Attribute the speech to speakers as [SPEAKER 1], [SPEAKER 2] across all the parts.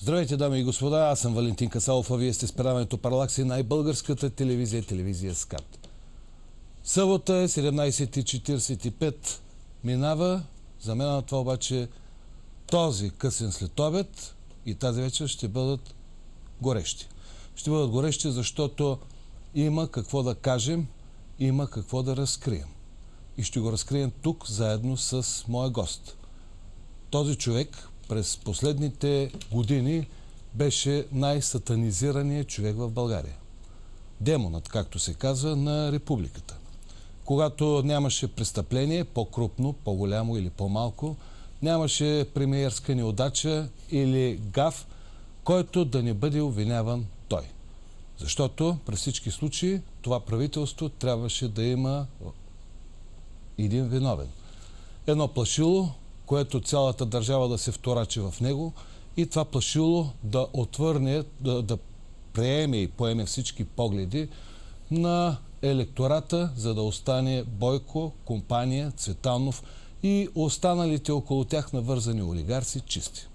[SPEAKER 1] Здравейте, дами и господа, аз съм Валентин Касалов, а вие сте с предаването Паралакси, най-българската телевизия, телевизия СКАТ. Събота е 17:45. Минава, за мен на това обаче този късен следобед и тази вечер ще бъдат горещи. Ще бъдат горещи, защото има какво да кажем, има какво да разкрием. И ще го разкрием тук, заедно с моя гост. Този човек през последните години беше най-сатанизираният човек в България. Демонът, както се казва, на републиката. Когато нямаше престъпление, по-крупно, по-голямо или по-малко, нямаше премиерска неудача или гаф, който да не бъде обвиняван той. Защото през всички случаи това правителство трябваше да има един виновен. Едно плашило, което цялата държава да се вторачи в него и това плашило да отвърне, да приеме и поеме всички погледи на електората, за да остане Бойко, компания, Цветанов и останалите около тях навързани олигарси чисти.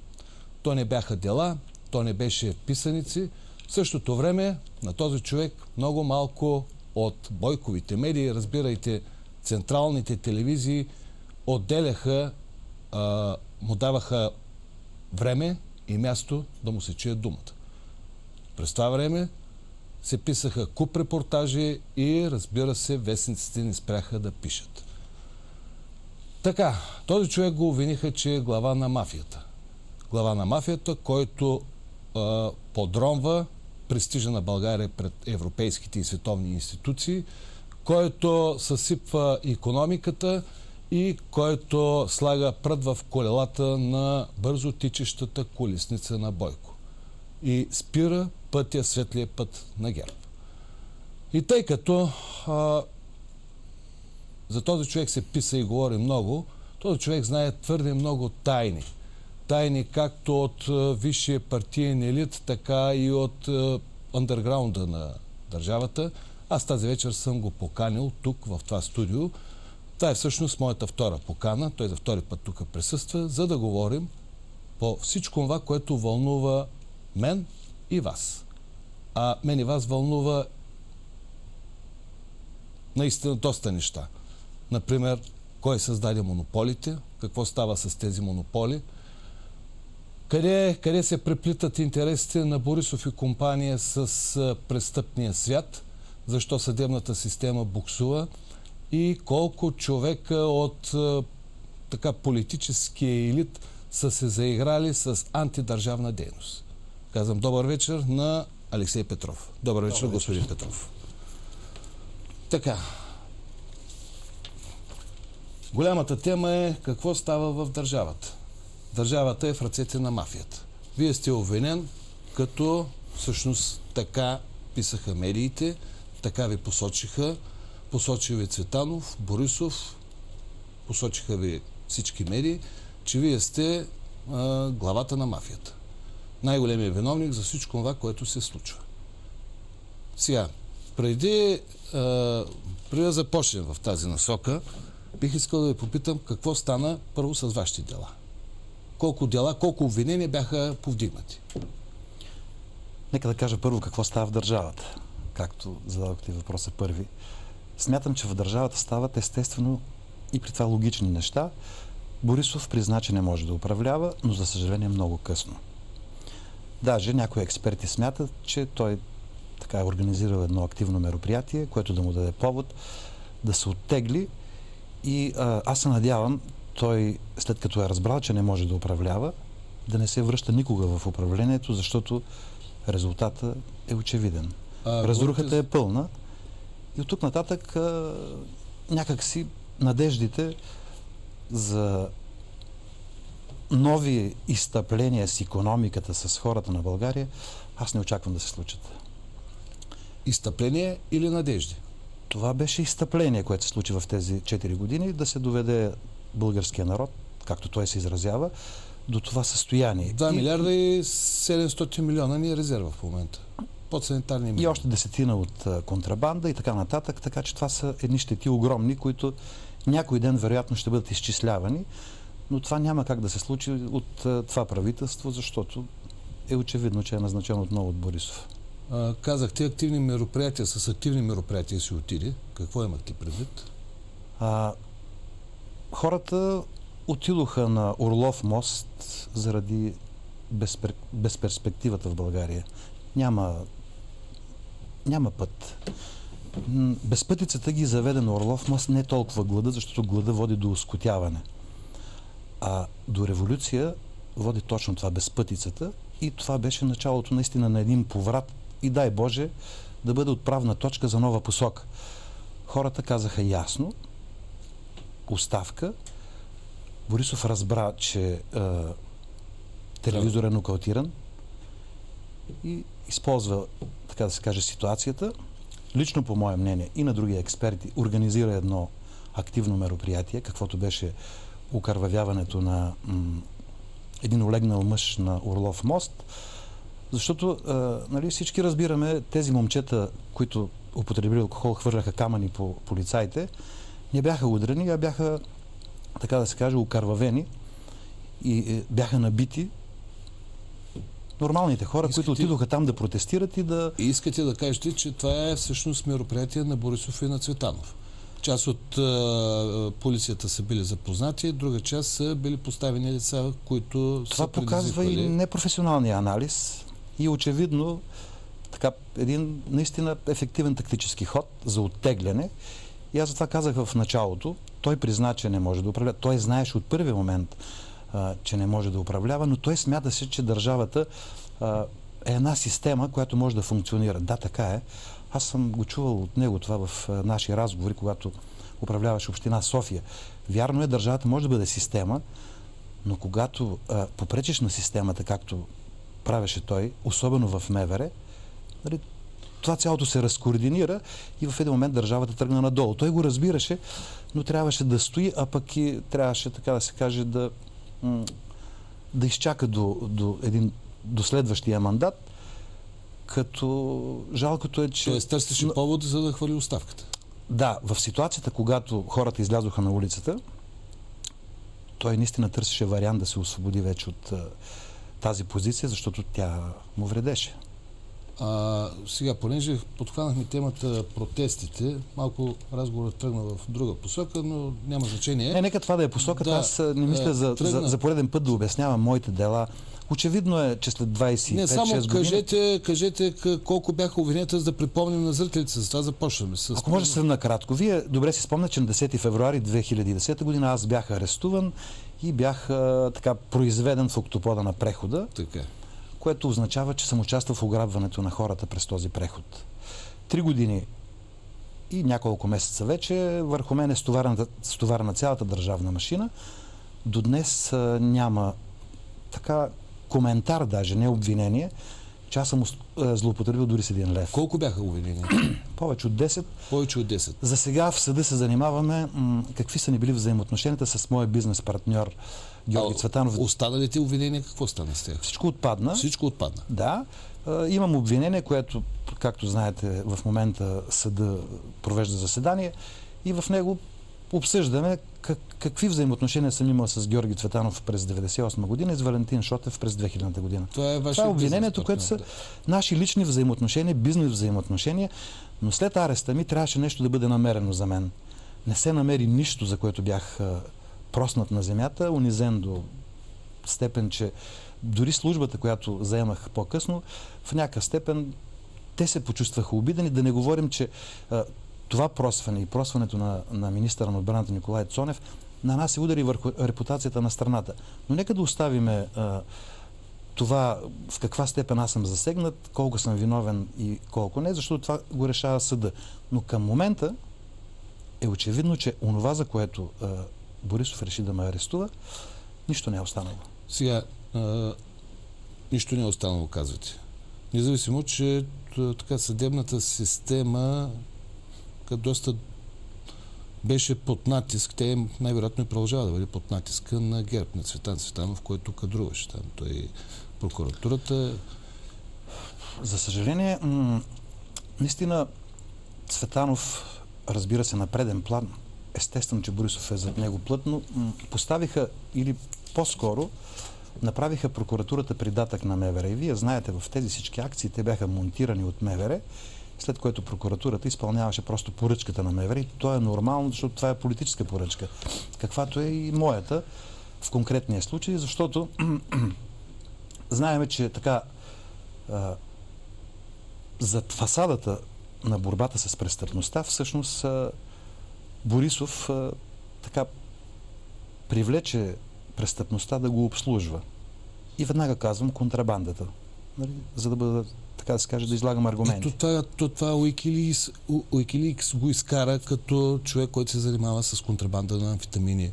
[SPEAKER 1] То не бяха дела, то не беше писаници. В същото време на този човек много малко от Бойковите медии, разбирайте централните телевизии, отделяха, му даваха време и място да му се чуе думата. През това време се писаха куп репортажи и, разбира се, вестниците не спряха да пишат. Така, този човек го обвиниха, че е глава на мафията. Глава на мафията, който подронва престижа на България пред европейските и световни институции, който съсипва икономиката и който слага прът в колелата на бързо тичещата колесница на Бойко. И спира пътя, светлия път на ГЕРБ. И тъй като за този човек се писа и говори много, този човек знае твърде много тайни. Тайни както от висшия партиен елит, така и от андерграунда на държавата. Аз тази вечер съм го поканил тук, в това студио. Това е всъщност моята втора покана. Той за втори път тук присъства, за да говорим по всичко това, което вълнува мен и вас. А мен и вас вълнува наистина доста неща. Например, кой създаде монополите, какво става с тези монополи, къде се преплитат интересите на Борисов и компания с престъпния свят, защо съдебната система буксува и колко човека от така политическия елит са се заиграли с антидържавна дейност. Казвам добър вечер на Алексей Петров. Добър вечер, господин Петров. Така. Голямата тема е какво става в държавата. Държавата е в ръцете на мафията. Вие сте обвинен, като всъщност така писаха медиите, така ви посочиха. Посочи ви Цветанов, Борисов, посочиха ви всички медии, че вие сте главата на мафията. Най-големият виновник за всичко това, което се случва. Сега, преди да започнем в тази насока, бих искал да ви попитам какво стана първо с вашите дела. Колко дела, колко обвинения бяха повдигнати?
[SPEAKER 2] Нека да кажа първо какво става в държавата, както зададохте въпроса първи. Смятам, че в държавата стават естествено и при това логични неща. Борисов призна, че не може да управлява, но за съжаление много късно. Даже някои експерти смятат, че той така е организирал едно активно мероприятие, което да му даде повод да се оттегли и аз се надявам той, след като е разбрал, че не може да управлява, да не се връща никога в управлението, защото резултатът е очевиден. Разрухата е пълна и от тук нататък някакси надеждите за нови изстъпления с икономиката, с хората на България, аз не очаквам да се случат.
[SPEAKER 1] Изстъпление или надежди?
[SPEAKER 2] Това беше изстъпление, което се случи в тези 4 години, да се доведе българския народ, както той се изразява, до това състояние.
[SPEAKER 1] 2 милиарда и 700 милиона ни е резерва в момента. Под санитарни милиона.
[SPEAKER 2] И още 10 от контрабанда и така нататък, така че това са едни щети огромни, които някой ден вероятно ще бъдат изчислявани, но това няма как да се случи от това правителство, защото е очевидно, че е назначен отново от Борисов.
[SPEAKER 1] Казахте активни мероприятия. С активни мероприятия си отиде. Какво имахте предвид?
[SPEAKER 2] Хората отидоха на Орлов мост заради безперспективата в България. Няма път. Безпътицата ги заведе на Орлов мост не толкова глада, защото глада води до оскотяване. А до революция води точно това, безпътицата. И това беше началото наистина на един поврат и дай Боже да бъде отправна точка за нова посока. Хората казаха ясно, оставка. Борисов разбра, че телевизор е нокаутиран и използва, така да се каже, ситуацията. Лично, по мое мнение и на други експерти, организира едно активно мероприятие, каквото беше окървавяването на един олегнал мъж на Орлов мост, защото нали, всички разбираме, тези момчета, които употребили алкохол, хвърляха камъни по полицаите, не бяха удрени, а бяха, така да се каже, окървавени и бяха набити нормалните хора, които отидоха там да протестират и да...
[SPEAKER 1] И искате да кажете, че това е всъщност мероприятие на Борисов и на Цветанов. Част от полицията са били запознати, друга част са били поставени лица, които
[SPEAKER 2] това са показва и непрофесионалния анализ и очевидно така, един наистина ефективен тактически ход за оттегляне. И аз затова казах в началото, той призна, че не може да управлява. Той знаеше от първи момент, че не може да управлява, но той смята се, че държавата е една система, която може да функционира. Да, така е. Аз съм го чувал от него това в наши разговори, когато управляваше община София. Вярно е, държавата може да бъде система, но когато попречиш на системата, както правеше той, особено в МВР, нали, това цялото се разкоординира и в един момент държавата тръгна надолу. Той го разбираше, но трябваше да стои, а пък и трябваше, така да се каже, да изчака до следващия мандат, като жалкото е, че...
[SPEAKER 1] Тоест търсеше повод, за да хвърли оставката.
[SPEAKER 2] Да, в ситуацията, когато хората излязоха на улицата, той наистина търсеше вариант да се освободи вече от тази позиция, защото тя му вредеше.
[SPEAKER 1] Сега, понеже подхванахме темата протестите, малко разговорът тръгна в друга посока, но няма значение.
[SPEAKER 2] Нека това да е посоката. Да, аз не мисля за пореден път да обяснявам моите дела. Очевидно е, че след 25-6
[SPEAKER 1] години... Кажете колко бяха обвиненията, за да припомним на зрителите. За това започваме.
[SPEAKER 2] Ако може съвсем накратко. Вие добре си спомняте, че на 10 февруари 2010 година аз бях арестуван и бях така произведен в октопода на прехода. Така. Което означава, че съм участвал в ограбването на хората през този преход. 3 години и няколко месеца вече върху мен е стоварена цялата държавна машина. До днес няма така коментар, даже не обвинение, че аз съм злоупотребил дори с 1 лев.
[SPEAKER 1] Колко бяха обвинения?
[SPEAKER 2] Повече от 10.
[SPEAKER 1] Повече от 10.
[SPEAKER 2] За сега в съда се занимаваме какви са ни били взаимоотношенията с моя бизнес партньор Георги Цветанов.
[SPEAKER 1] Останалите обвинения, какво стана с тях?
[SPEAKER 2] Всичко отпадна.
[SPEAKER 1] Всичко отпадна.
[SPEAKER 2] Да. Имам обвинение, което, както знаете, в момента съда провежда заседание и в него обсъждаме какви взаимоотношения съм имал с Георги Цветанов през 1998 година и с Валентин Шотев през 2000 година.
[SPEAKER 1] Това е
[SPEAKER 2] обвинението, което са наши лични взаимоотношения, бизнес взаимоотношения, но след ареста ми трябваше нещо да бъде намерено за мен. Не се намери нищо, за което бях проснат на земята, унизен до степен, че дори службата, която заемах по-късно, в някакъв степен те се почувстваха обидени, да не говорим, че това просване и просването на министъра на отбраната Николай Цонев на нас се удари върху репутацията на страната. Но нека да оставиме това в каква степен аз съм засегнат, колко съм виновен и колко не, защото това го решава съда. Но към момента е очевидно, че онова, за което Борисов реши да ме арестува, нищо не е останало.
[SPEAKER 1] Сега, нищо не е останало, казвате. Независимо, че така съдебната система доста беше под натиск. Те най-вероятно и продължава да бъде под натиска на ГЕРБ, на Цветан Цветанов, който кадруваше там. Той прокуратурата...
[SPEAKER 2] За съжаление, наистина Цветанов, разбира се, на преден план. Естествено, че Борисов е зад него плътно. Поставиха, или по-скоро направиха прокуратурата придатък на МВР. И вие знаете, в тези всички акции те бяха монтирани от МВР, след което прокуратурата изпълняваше просто поръчката на МВР. И то е нормално, защото това е политическа поръчка. Каквато е и моята в конкретния случай, защото знаеме, че така зад фасадата на борбата с престъпността всъщност Борисов така привлече престъпността да го обслужва. И веднага казвам контрабандата. Нали? За да бъда, така да се каже, да излагам аргументи.
[SPEAKER 1] Това Уикиликс го изкара като човек, който се занимава с контрабанда на амфетамини.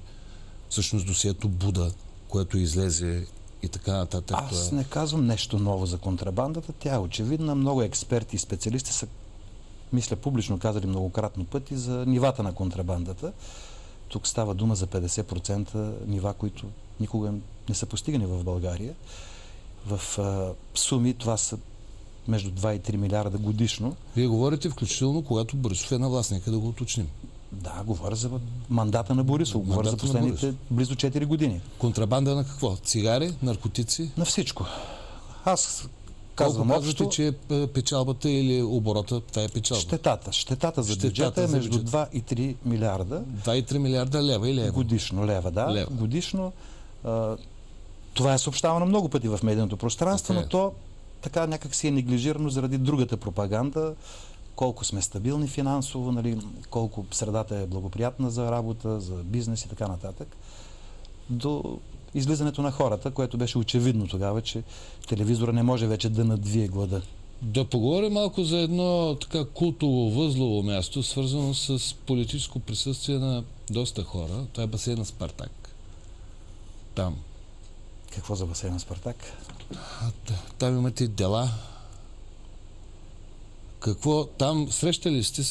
[SPEAKER 1] Всъщност досието Буда, което излезе и така нататък.
[SPEAKER 2] Аз не казвам нещо ново за контрабандата. Тя е очевидна. Много експерти и специалисти са, мисля, публично казали многократно пъти за нивата на контрабандата. Тук става дума за 50% нива, които никога не са постигани в България. В суми това са между 2 и 3 милиарда годишно.
[SPEAKER 1] Вие говорите включително, когато Борисов е на власт. Нека да го уточним.
[SPEAKER 2] Да, говоря за мандата на Борисов. Говоря за последните близо 4 години.
[SPEAKER 1] Контрабанда на какво? Цигари? Наркотици?
[SPEAKER 2] На всичко. Аз казвам
[SPEAKER 1] общо, че печалбата или оборота, това е печалба?
[SPEAKER 2] Щетата за бюджета е между 2 и 3 милиарда.
[SPEAKER 1] 2 и 3 милиарда лева или евро?
[SPEAKER 2] Годишно, лева. Годишно. Това е съобщавано много пъти в медийното пространство, но то така някак си е неглижирано заради другата пропаганда. Колко сме стабилни финансово, нали, колко средата е благоприятна за работа, за бизнес и така нататък. До излизането на хората, което беше очевидно тогава, че телевизора не може вече да надвие глада.
[SPEAKER 1] Да поговорим малко за едно така култово, възлово място, свързано с политическо присъствие на доста хора. Това е басейна Спартак. Там.
[SPEAKER 2] Какво за басейна Спартак?
[SPEAKER 1] Там имате дела. Какво? Там срещали сте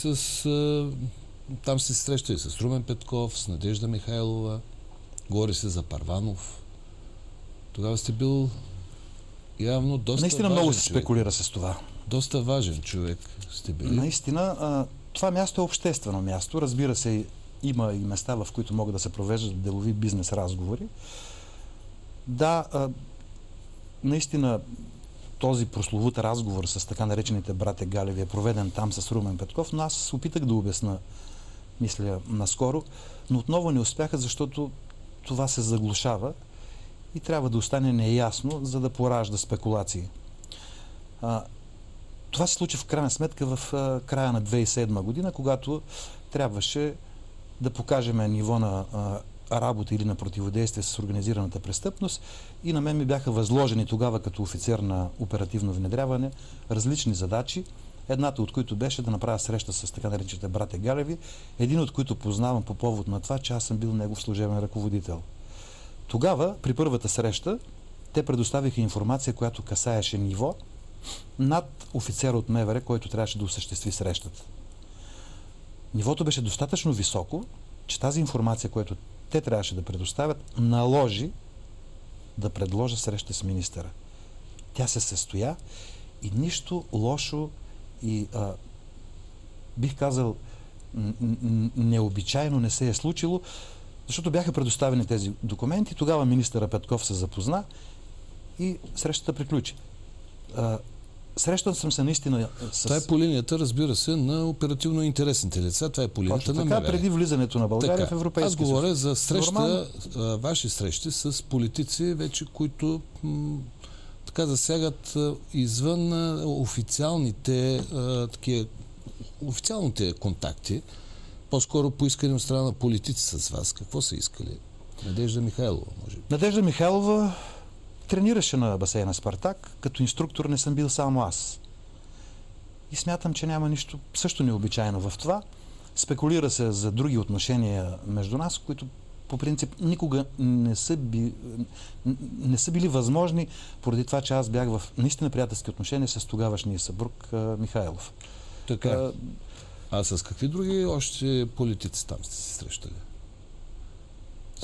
[SPEAKER 1] там сте срещали с Румен Петков, с Надежда Михайлова, говори се за Първанов. Тогава сте бил явно доста
[SPEAKER 2] наистина
[SPEAKER 1] важен
[SPEAKER 2] много се
[SPEAKER 1] човек.
[SPEAKER 2] спекулира с това.
[SPEAKER 1] Доста важен човек сте били.
[SPEAKER 2] Наистина, това място е обществено място. Разбира се, има и места, в които могат да се провеждат делови бизнес разговори. Да, наистина този прословут разговор с така наречените братя Галеви е проведен там с Румен Петков, но аз се опитах да обясна, мисля, наскоро, но отново не успяха, защото това се заглушава и трябва да остане неясно, за да поражда спекулации. Това се случи в крайна сметка в края на 2007 година, когато трябваше да покажем ниво на работа или на противодействие с организираната престъпност и на мен ми бяха възложени тогава като офицер на оперативно внедряване различни задачи, едната от които беше да направя среща с така наречените братя Галеви, един от които познавам по повод на това, че аз съм бил негов служебен ръководител. Тогава, при първата среща, те предоставиха информация, която касаеше ниво над офицера от МВР, който трябваше да осъществи срещата. Нивото беше достатъчно високо, че тази информация, която те трябваше да предоставят, наложи да предложа среща с министъра. Тя се състоя и нищо лошо и бих казал необичайно не се е случило, защото бяха предоставени тези документи. Тогава министъра Петков се запозна и срещата приключи. Срещан съм се наистина с...
[SPEAKER 1] Това е по линията, разбира се, на оперативно интересните лица. Това е по линията
[SPEAKER 2] точно
[SPEAKER 1] на
[SPEAKER 2] така,
[SPEAKER 1] МВР.
[SPEAKER 2] Преди влизането на България в Европейския съюз.
[SPEAKER 1] Аз говоря за среща, ваши срещи с политици, вече които така засягат извън официалните контакти, по-скоро поискани от страна на политици с вас. Какво са искали? Надежда Михайлова, може би.
[SPEAKER 2] Надежда Михайлова тренираше на басейна Спартак. Като инструктор не съм бил само аз. И смятам, че няма нищо също необичайно в това. Спекулира се за други отношения между нас, които по принцип никога не са били възможни, поради това, че аз бях в наистина приятелски отношения с тогавашния съпруг Михайлов.
[SPEAKER 1] Така. А с какви други още политици там сте се срещали?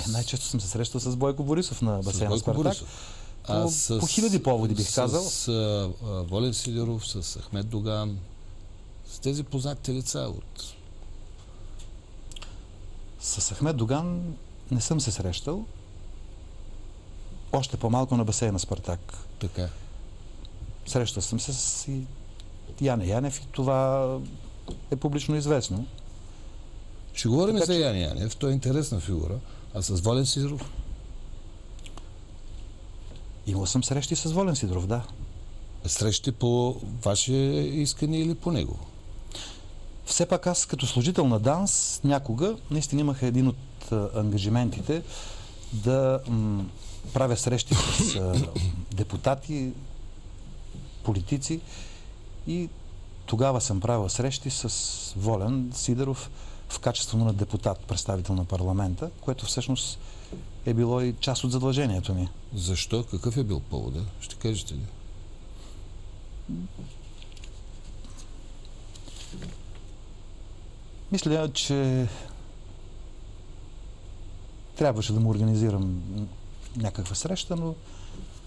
[SPEAKER 2] Най-често съм се срещал с Бойко Борисов на басейна Спартак. По хиляди поводи бих казал.
[SPEAKER 1] С Волен Сидеров, с Ахмед Доган, с тези познатите лица от...
[SPEAKER 2] С Ахмед Доган не съм се срещал. още по-малко на басейна Спартак.
[SPEAKER 1] Така.
[SPEAKER 2] Срещал съм се с Яне Янев и това е публично известно.
[SPEAKER 1] Ще говорим
[SPEAKER 2] Така,
[SPEAKER 1] за
[SPEAKER 2] че...
[SPEAKER 1] Яне Янев, той е интересна фигура. А с Волен Сидеров?
[SPEAKER 2] Имал съм срещи с Волен Сидеров, да.
[SPEAKER 1] Срещи по ваше искане или по него?
[SPEAKER 2] Все пак аз като служител на ДАНС някога наистина имах един от ангажиментите да правя срещи с депутати, политици и тогава съм правил срещи с Волен Сидеров в качеството на депутат, представител на парламента, което всъщност е било и част от задължението ми.
[SPEAKER 1] Защо? Какъв е бил повода? Ще кажете ли?
[SPEAKER 2] Мисля, че трябваше да му организирам някаква среща, но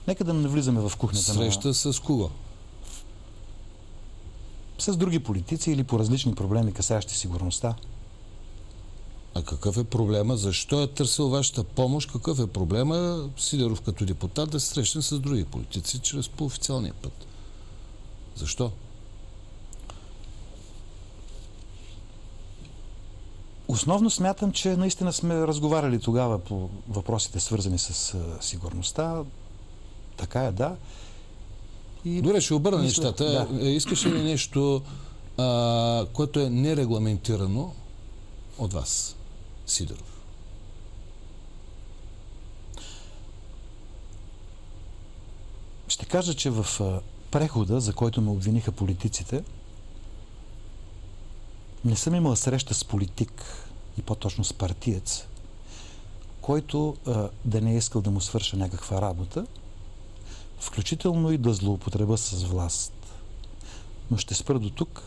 [SPEAKER 2] нека да не влизаме в кухнята.
[SPEAKER 1] Среща с кого?
[SPEAKER 2] С други политици или по различни проблеми, касаещи сигурността.
[SPEAKER 1] А какъв е проблема? Защо е търсил вашата помощ? Какъв е проблема Сидеров като депутат да се срещне с други политици чрез по официалния път? Защо?
[SPEAKER 2] Основно смятам, че наистина сме разговаряли тогава по въпросите, свързани с сигурността. Така е, да.
[SPEAKER 1] И добре, ще обърна нещата. Да. Искаш ли нещо, което е нерегламентирано от вас, Сидеров?
[SPEAKER 2] Ще кажа, че в прехода, за който ме обвиниха политиците, не съм имал среща с политик и по-точно с партиец, който да не е искал да му свърша някаква работа, включително и да злоупотреба с власт. Но ще спра до тук.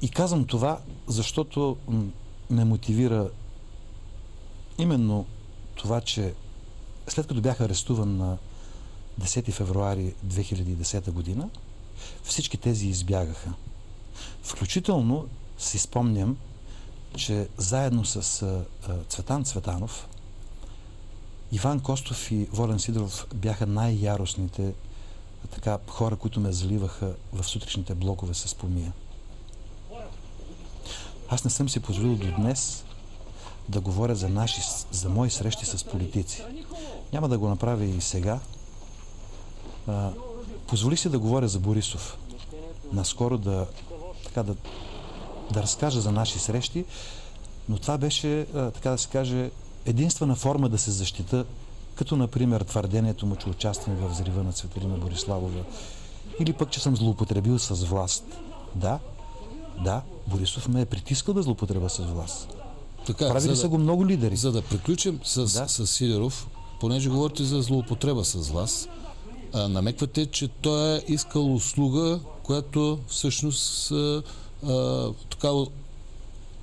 [SPEAKER 2] И казвам това, защото ме мотивира именно това, че след като бях арестуван на 10 февруари 2010 година, всички тези избягаха. Включително си спомням, че заедно с Цветан Цветанов, Иван Костов и Волен Сидеров бяха най-яростните хора, които ме заливаха в сутрешните блокове с помия. Аз не съм си позволил до днес да говоря за мои срещи с политици. Няма да го направя и сега. Позволих си да говоря за Борисов. Наскоро да разкажа за наши срещи, но това беше, така да се каже, единствена форма да се защита, като например твърдението му, че участвам в взрива на Цветелина Бориславова, или пък, че съм злоупотребил с власт. Да, Борисов ме е притискал да злоупотреба с власт.
[SPEAKER 1] Така,
[SPEAKER 2] правили са го много лидери.
[SPEAKER 1] За да приключим с Сидеров, понеже говорите за злоупотреба с власт, намеквате, че той е искал услуга, която всъщност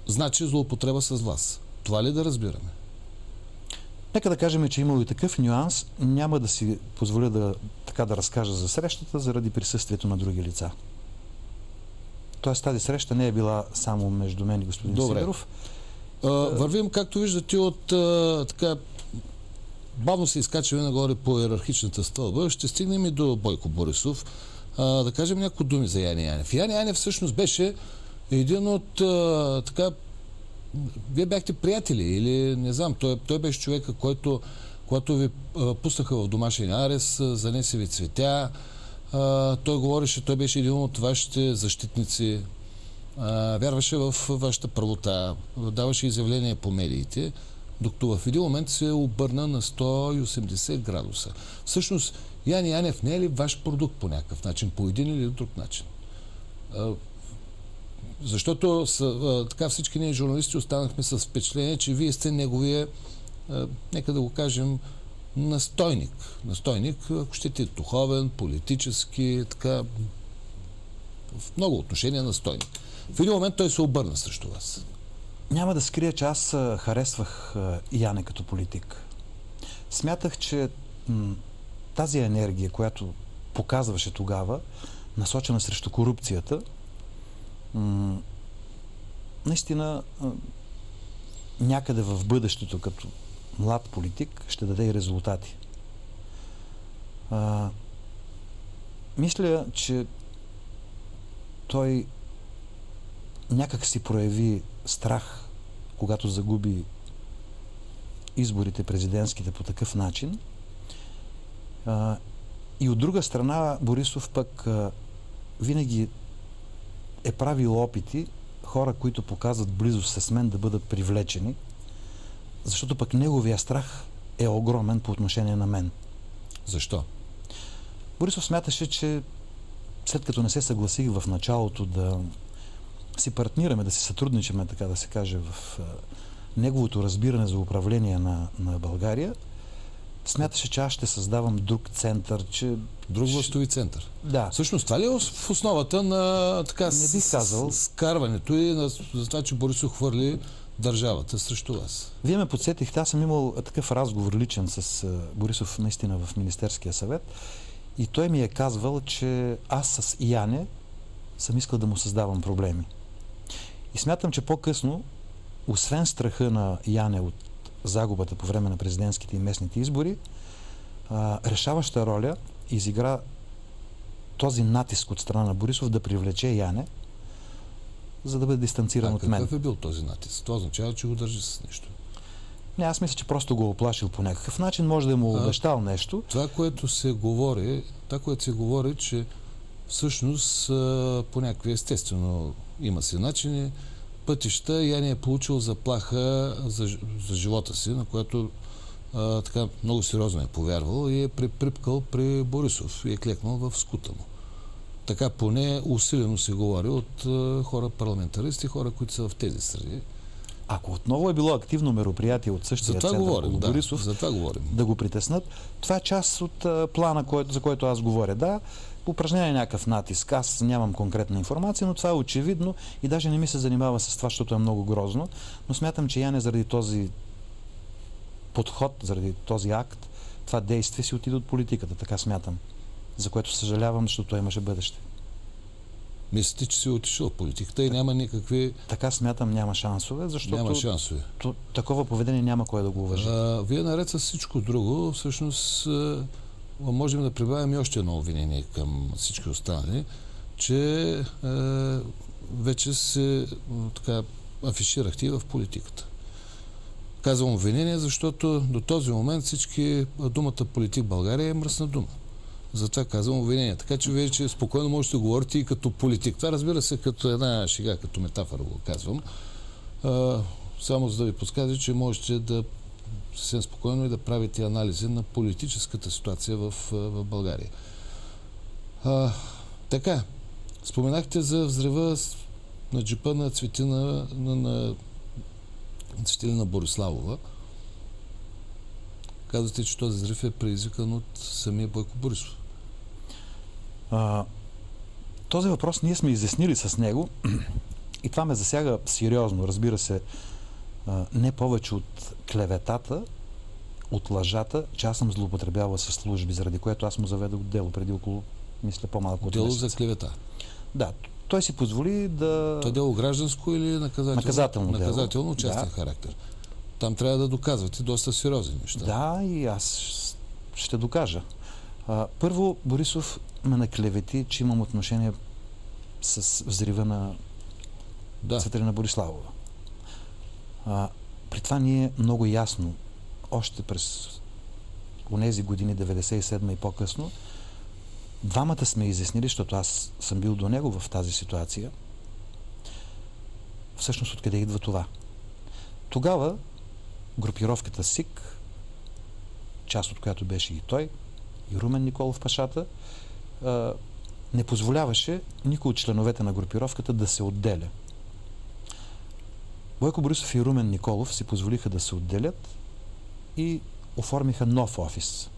[SPEAKER 1] значи злоупотреба с власт. Това ли да разбираме?
[SPEAKER 2] Нека да кажем, че имало и такъв нюанс. Няма да си позволя да разкажа за срещата, заради присъствието на други лица. Тоест тази среща не е била само между мен и господин Сидеров.
[SPEAKER 1] Вървим, както виждате, от бавно се изкачваме нагоре по иерархичната стълба. Ще стигнем и до Бойко Борисов. Да кажем няколко думи за Яне Янев. Яне Янев всъщност беше един от вие бяхте приятели или не знам, той беше човека, когато ви пуснаха в домашен арест, занесе ви цветя. Той говореше, той беше един от вашите защитници, вярваше в вашата правота, даваше изявления по медиите, докато в един момент се обърна на 180 градуса. Всъщност, Яне Янев не е ли ваш продукт по някакъв начин, по един или друг начин? Защото така всички ние журналисти останахме с впечатление, че вие сте неговия, нека да го кажем, настойник. Настойник, ако щете, духовен, политически, така, в много отношения настойник. В един момент той се обърна срещу вас.
[SPEAKER 2] Няма да скрия, че аз харесвах Яне като политик. Смятах, че тази енергия, която показваше тогава, насочена срещу корупцията, наистина някъде в бъдещето, като млад политик ще даде и резултати. Мисля, че той някак си прояви страх, когато загуби изборите президентските по такъв начин. И от друга страна, Борисов пък винаги е правил опити хора, които показват близост с мен, да бъдат привлечени, защото пък неговия страх е огромен по отношение на мен.
[SPEAKER 1] Защо?
[SPEAKER 2] Борисов смяташе, че след като не се съгласих в началото да си партнираме, да си сътрудничаме, така да се каже, в неговото разбиране за управление на България, смяташе, че аз ще създавам друг център, че...
[SPEAKER 1] Друг властови център.
[SPEAKER 2] Да.
[SPEAKER 1] Всъщност това ли е в основата на така
[SPEAKER 2] Не бих казал.
[SPEAKER 1] скарването и за това, че Борисов хвърли държавата срещу вас?
[SPEAKER 2] Вие ме подсетихте, аз съм имал такъв разговор личен с Борисов наистина в Министерския съвет и той ми е казвал, че аз с Яне съм искал да му създавам проблеми. И смятам, че по-късно, освен страха на Яне от загубата по време на президентските и местните избори, решаваща роля изигра този натиск от страна на Борисов да привлече Яне, за да бъде дистанциран от мен.
[SPEAKER 1] Какъв е бил този натиск? Това означава, че го държи с нещо.
[SPEAKER 2] Не, аз мисля, че просто го оплашил по някакъв начин, може да му обещал нещо.
[SPEAKER 1] Това, което се говори, че всъщност по някакви естествено има си начини, пътища, Яне е получил заплаха за живота си, на което така много сериозно е повярвал и е приприпкал при Борисов и е клекнал в скута му. Така поне усилено се говори от хора парламентаристи, хора, които са в тези среди.
[SPEAKER 2] Ако отново е било активно мероприятие от същия център около Борисов,
[SPEAKER 1] за това говорим.
[SPEAKER 2] Да го притеснат, това е част от плана, за който аз говоря. Да, упражнява някакъв натиск. Аз нямам конкретна информация, но това е очевидно и даже не ми се занимава с това, защото е много грозно. Но смятам, че Яне заради този подход, заради този акт, това действие си отиде от политиката. Така смятам. За което съжалявам, защото той имаше бъдеще.
[SPEAKER 1] Мислите, че си отишъл в политиката и няма никакви...
[SPEAKER 2] Така смятам, няма шансове, защото...
[SPEAKER 1] Няма шансове.
[SPEAKER 2] Такова поведение няма кой да го уважи.
[SPEAKER 1] Вие наред с всичко друго, всъщност можем да прибавим и още едно обвинение към всички останали, че вече се така афиширахте и в политиката. Казвам обвинение, защото до този момент думата политик България е мръсна дума. Затова казвам обвинение. Така че вече спокойно можете да говорите и като политик. Това, разбира се, като една шега, като метафора го казвам. Само за да ви подскажа, че можете да съвсем спокойно и да правите анализи на политическата ситуация в България. Така, споменахте за взрива на джипа на Цветелина Бориславова. Казвате, че този взрив е предизвикан от самия Бойко Борисов.
[SPEAKER 2] Този въпрос ние сме изяснили с него и това ме засяга сериозно. Разбира се, не повече от клеветата, от лъжата, че аз съм злоупотребявал със служби, заради което аз му заведох дело преди около, мисля, по-малко от месец.
[SPEAKER 1] Дело за клевета?
[SPEAKER 2] Да. Той си позволи да...
[SPEAKER 1] Това дело гражданско или наказателно? Наказателно, частен характер. Там трябва да доказвате доста сериозни неща. Да,
[SPEAKER 2] и аз ще докажа. Първо, Борисов ме наклевети, че имам отношение с взрива на Цветелина Бориславова. При това ние много ясно, още през онези години, 97 и по-късно, двамата сме изяснили, защото аз съм бил до него в тази ситуация. Всъщност, откъде идва това? Тогава групировката СИК, част от която беше и той, и Румен Николов Пашата, не позволяваше никой от членовете на групировката да се отделя. Бойко Борисов и Румен Николов си позволиха да се отделят и оформиха нов офис,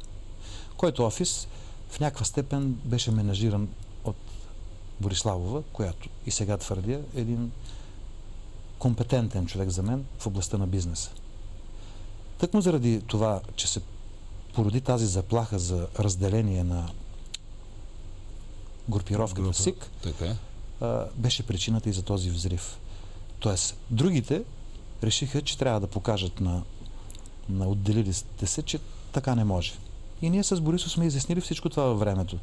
[SPEAKER 2] който офис в някаква степен беше менажиран от Бориславова, която и сега твърдя е един компетентен човек за мен в областта на бизнеса. Тъкмо заради това, че се породи тази заплаха за разделение на групировката СИК, беше причината и за този взрив. Тоест, другите решиха, че трябва да покажат на на отделили сте се, че така не може. И ние с Борисов сме изяснили всичко това във времето.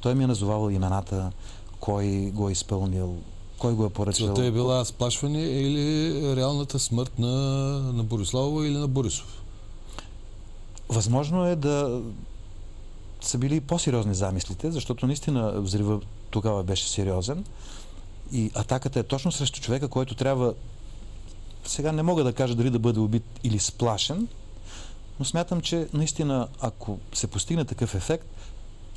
[SPEAKER 2] Той ми е назовавал имената, кой го е изпълнил, кой го е поръчал.
[SPEAKER 1] Целта е била сплашване или реалната смърт на Бориславова или на Борисов?
[SPEAKER 2] Възможно е да са били по-сериозни замислите, защото наистина взрива тогава беше сериозен и атаката е точно срещу човека, който трябва, сега не мога да кажа дали да бъде убит или сплашен, но смятам, че наистина, ако се постигне такъв ефект,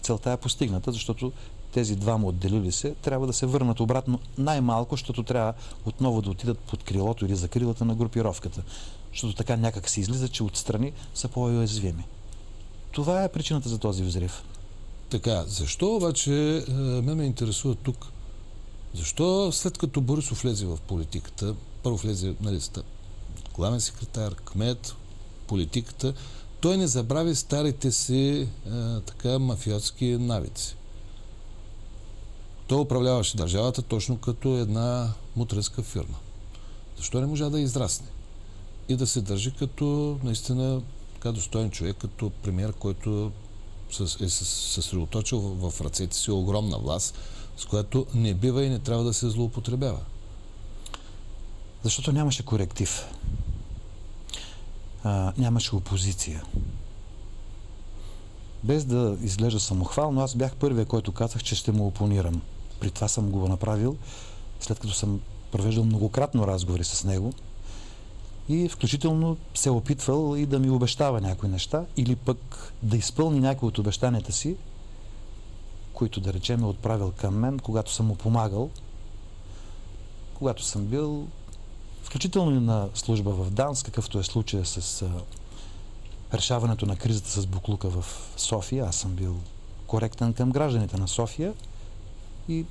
[SPEAKER 2] целта е постигната, защото тези двама отделили се, трябва да се върнат обратно най-малко, защото трябва отново да отидат под крилото или за крилата на групировката. Защото така някак се излиза, че отстрани са по-уязвими. Това е причината за този взрив.
[SPEAKER 1] Така, защо обаче ме интересува тук? Защо след като Борисов влезе в политиката, първо влезе на листа главен секретар, кмет, политиката, той не забрави старите си така мафиотски навици. Той управляваше държавата точно като една мутренска фирма. Защо не можа да израсне? И да се държи като наистина така достоен човек, като премиер, който е съсредоточил в ръцете си огромна власт, с която не бива и не трябва да се злоупотребява.
[SPEAKER 2] Защото нямаше коректив. Нямаше опозиция. Без да изглежда самохвално, аз бях първия, който казах, че ще му опонирам. При това съм го направил, след като съм провеждал многократно разговори с него и включително се опитвал и да ми обещава някои неща или пък да изпълни някои от обещанията си, които, да речем, е отправил към мен, когато съм му помагал, когато съм бил включително и на служба в ДАНС, какъвто е случая с решаването на кризата с боклука в София. Аз съм бил коректен към гражданите на София и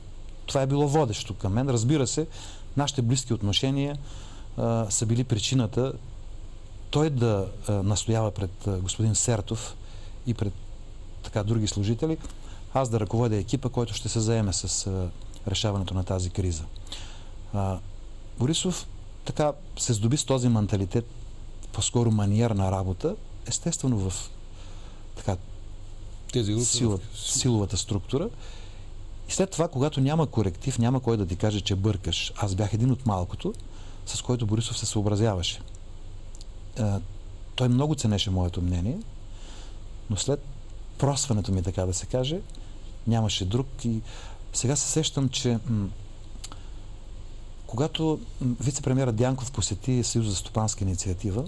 [SPEAKER 2] това е било водещо към мен. Разбира се, нашите близки отношения са били причината той да настоява пред господин Сертов и пред така други служители, аз да ръководя екипа, който ще се заеме с решаването на тази криза. Борисов така се здоби с този менталитет, по-скоро маниер на работа, естествено в така силовата структура. И след това, когато няма коректив, няма кой да ти каже, че бъркаш. Аз бях един от малкото, с който Борисов се съобразяваше. Той много ценеше моето мнение, но след просването ми, така да се каже, нямаше друг. И сега се сещам, че когато вице-премиерът Дянков посети Съюз за стопанска инициатива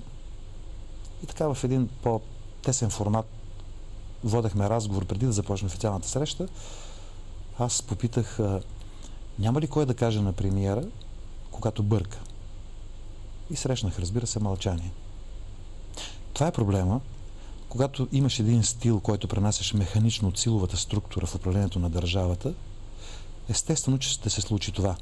[SPEAKER 2] и така в един по-тесен формат водехме разговор преди да започне официалната среща, аз попитах, няма ли кой да каже на премиера, когато бърка? И срещнах, разбира се, мълчание. Това е проблема, когато имаш един стил, който пренасяш механично от силовата структура в управлението на държавата, естествено, че ще се случи това.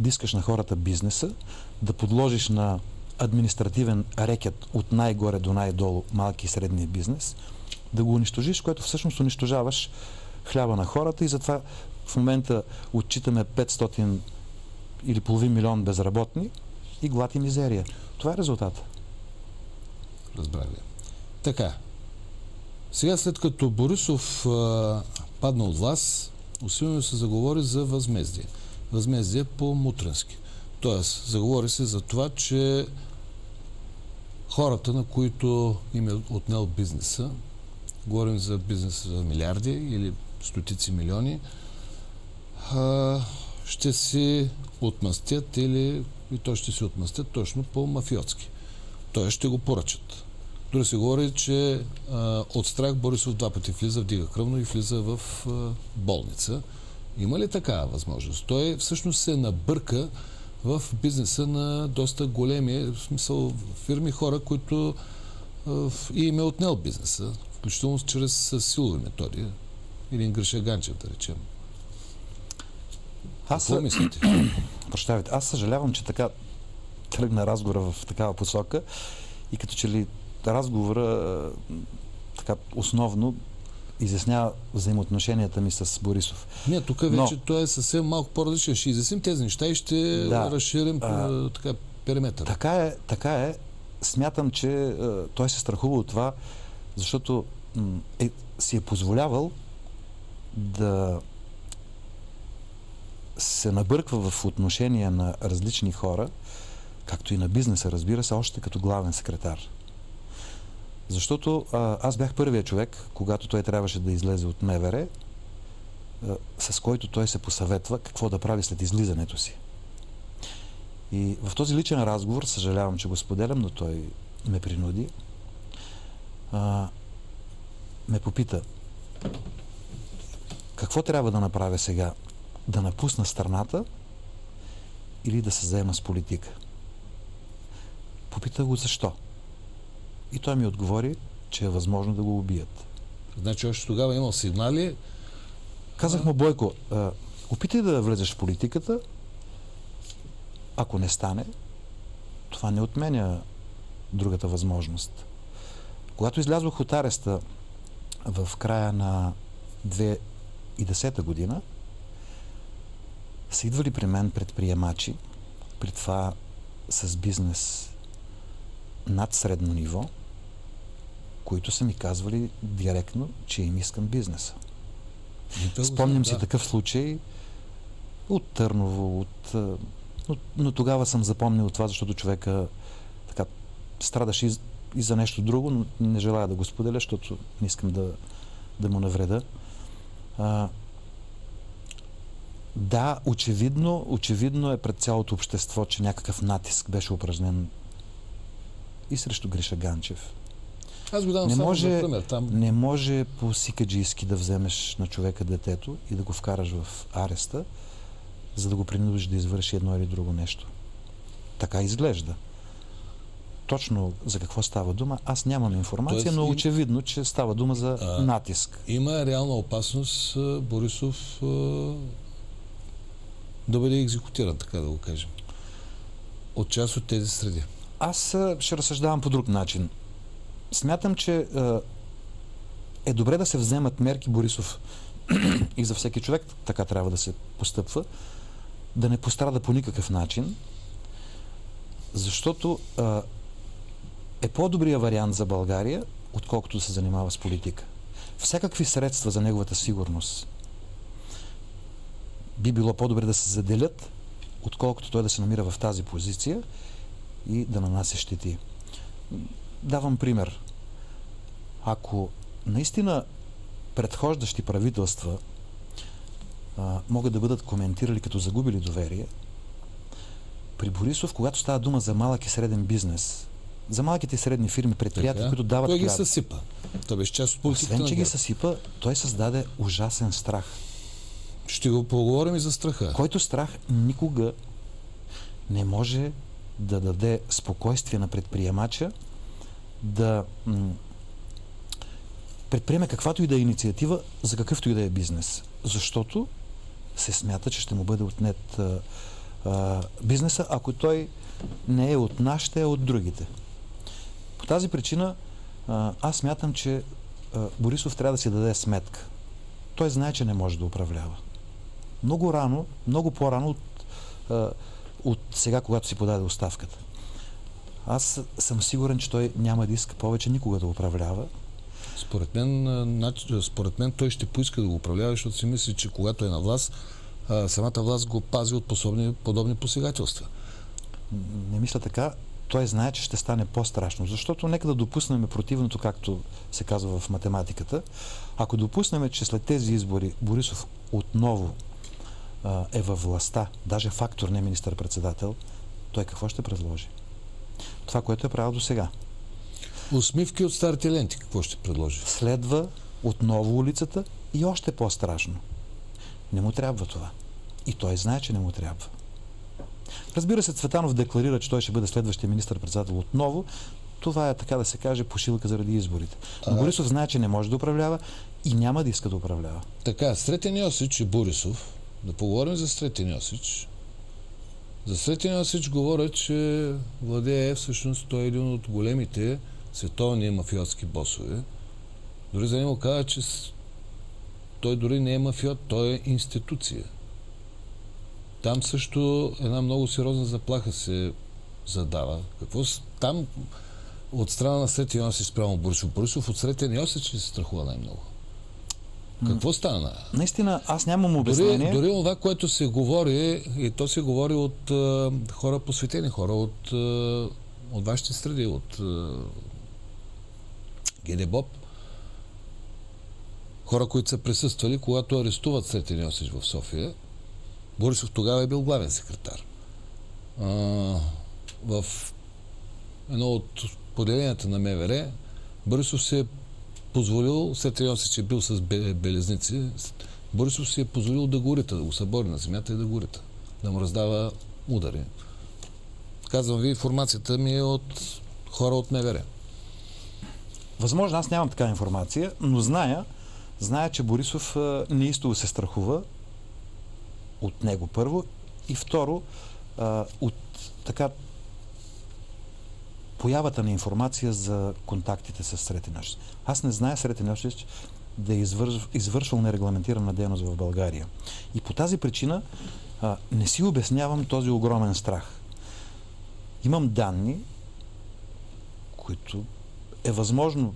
[SPEAKER 2] Да искаш на хората бизнеса, да подложиш на административен рекет от най-горе до най-долу малки и средния бизнес, да го унищожиш, което всъщност унищожаваш хляба на хората и затова в момента отчитаме 500 или половин милион безработни и глад и мизерия. Това е резултата.
[SPEAKER 1] Разбрах ви. Така. Сега, след като Борисов падна от власт, усилено се заговори за възмездие. Възмездие по-мутренски. Тоест, заговори се за това, че хората, на които им е отнел бизнеса, говорим за бизнеса за милиарди или стотици милиони, ще си отмъстят и то ще си отмъстят точно по-мафиотски. Тоест ще го поръчат. Дори се говори, че от страх Борисов 2 пъти влиза, вдига кръвно и влиза в болница. Има ли такава възможност? Той всъщност се набърка в бизнеса на доста големи, в смисъл фирми, хора, които и им е отнел бизнеса, включително чрез силови методи. Или Гриша Ганчев, да речем. Какво мислите?
[SPEAKER 2] Прощавайте, аз съжалявам, че така тръгна разговора в такава посока и като че ли разговора така основно изяснява взаимоотношенията ми с Борисов.
[SPEAKER 1] Не, тук вече той е съвсем малко по-различен. Ще изясним тези неща и ще разширим така периметър.
[SPEAKER 2] Така е, смятам, че той се страхува от това, защото си е позволявал да се набърква в отношения на различни хора, както и на бизнеса, разбира се, още като главен секретар. Защото аз бях първият човек, когато той трябваше да излезе от МВР, с който той се посъветва какво да прави след излизането си. И в този личен разговор, съжалявам, че го споделям, но той ме принуди, ме попита какво трябва да направя сега? Да напусна страната или да се заема с политика? Попита го защо. И той ми отговори, че е възможно да го убият.
[SPEAKER 1] Значи още тогава имал сигнали.
[SPEAKER 2] Казах му: Бойко, опитай да влезеш в политиката. Ако не стане, това не отменя другата възможност. Когато излязох от ареста в края на 2010 година, са идвали при мен предприемачи, при това с бизнес над средно ниво, които са ми казвали директно, че им искам бизнеса. Спомням си такъв случай от Търново, но тогава съм запомнил това, защото човека така страдаше и за нещо друго, но не желая да го споделя, защото не искам да му навреда. Да, очевидно е пред цялото общество, че някакъв натиск беше упражнен и срещу Гриша Ганчев.
[SPEAKER 1] Аз го давам само за пример.
[SPEAKER 2] Не може по сикаджийски да вземеш на човека детето и да го вкараш в ареста, за да го принудиш да извърши едно или друго нещо. Така изглежда. Точно за какво става дума, аз нямам информация, но очевидно, че става дума за натиск.
[SPEAKER 1] Има реална опасност Борисов да бъде екзекутиран, така да го кажем. От част от тези среди.
[SPEAKER 2] Аз ще разсъждавам по друг начин. Смятам, че е добре да се вземат мерки, Борисов, и за всеки човек така трябва да се постъпва, да не пострада по никакъв начин, защото е по-добрия вариант за България, отколкото да се занимава с политика. Всякакви средства за неговата сигурност би било по-добре да се заделят, отколкото той да се намира в тази позиция и да нанася щети. Давам пример. Ако наистина предхождащи правителства могат да бъдат коментирали като загубили доверие, при Борисов, когато става дума за малък и среден бизнес, за малките и средни фирми, предприятия, които дават...
[SPEAKER 1] Той ги съсипа. Той беше част от политиката.
[SPEAKER 2] Освен, че ги съсипа, той създаде ужасен страх.
[SPEAKER 1] Ще го поговорим и за страха.
[SPEAKER 2] Който страх никога не може да даде спокойствие на предприемача да предприеме каквато и да е инициатива за какъвто и да е бизнес. Защото се смята, че ще му бъде отнет бизнеса, ако той не е от нашите, а от другите. По тази причина аз смятам, че Борисов трябва да си даде сметка. Той знае, че не може да управлява. Много рано, много по-рано от сега, когато си подаде оставката. Аз съм сигурен, че той няма да иска повече никога да управлява.
[SPEAKER 1] Според мен той ще поиска да го управлява, защото си мисли, че когато е на власт, самата власт го пази от подобни посегателства.
[SPEAKER 2] Не мисля така. Той знае, че ще стане по-страшно. Защото нека да допуснем противното, както се казва в математиката. Ако допуснем, че след тези избори Борисов отново е във властта, даже фактор, не министър-председател, той какво ще предложи? Това, което е правил до сега.
[SPEAKER 1] Усмивки от старите ленти, какво ще предложи?
[SPEAKER 2] Следва отново улицата и още по-страшно. Не му трябва това. И той знае, че не му трябва. Разбира се, Цветанов декларира, че той ще бъде следващия министър-председател отново. Това е, така да се каже, пошилка заради изборите. Но Борисов знае, че не може да управлява и няма да иска да управлява.
[SPEAKER 1] Така, Сретен Йосич и Борисов. Да поговорим за Сретен Йосич. За Сретен Йосич говоря, че владее всъщност той е един от големите световни мафиотски босове. Дори за него казва, че той дори не е мафиот, той е институция. Там също една много сериозна заплаха се задава. Там от страна на Сретен Йосич спрямо Борисов. Борисов от Сретен Йосич ли се страхува най-много? Какво стана?
[SPEAKER 2] Наистина, аз нямам обяснение.
[SPEAKER 1] Дори това, което се говори, и то се говори от хора посветени, хора от вашите среди, от ГДБОП, хора, които са присъствали, когато арестуват Сретен Йосич в София. Борисов тогава е бил главен секретар. В едно от поделенията на МВР Борисов се е позволил, Сретен Йосич е бил с белезници, Борисов си е позволил да го рита, да го събори на земята и да го рита, да му раздава удари. Казвам ви, информацията ми е от хора от МВР.
[SPEAKER 2] Възможно, аз нямам такава информация, но зная, че Борисов неистово се страхува от него първо и второ от така появата на информация за контактите с Сретен Йосич. Аз не зная Сретен Йосич да е извършвал нерегламентирана дейност в България. И по тази причина не си обяснявам този огромен страх. Имам данни, които е възможно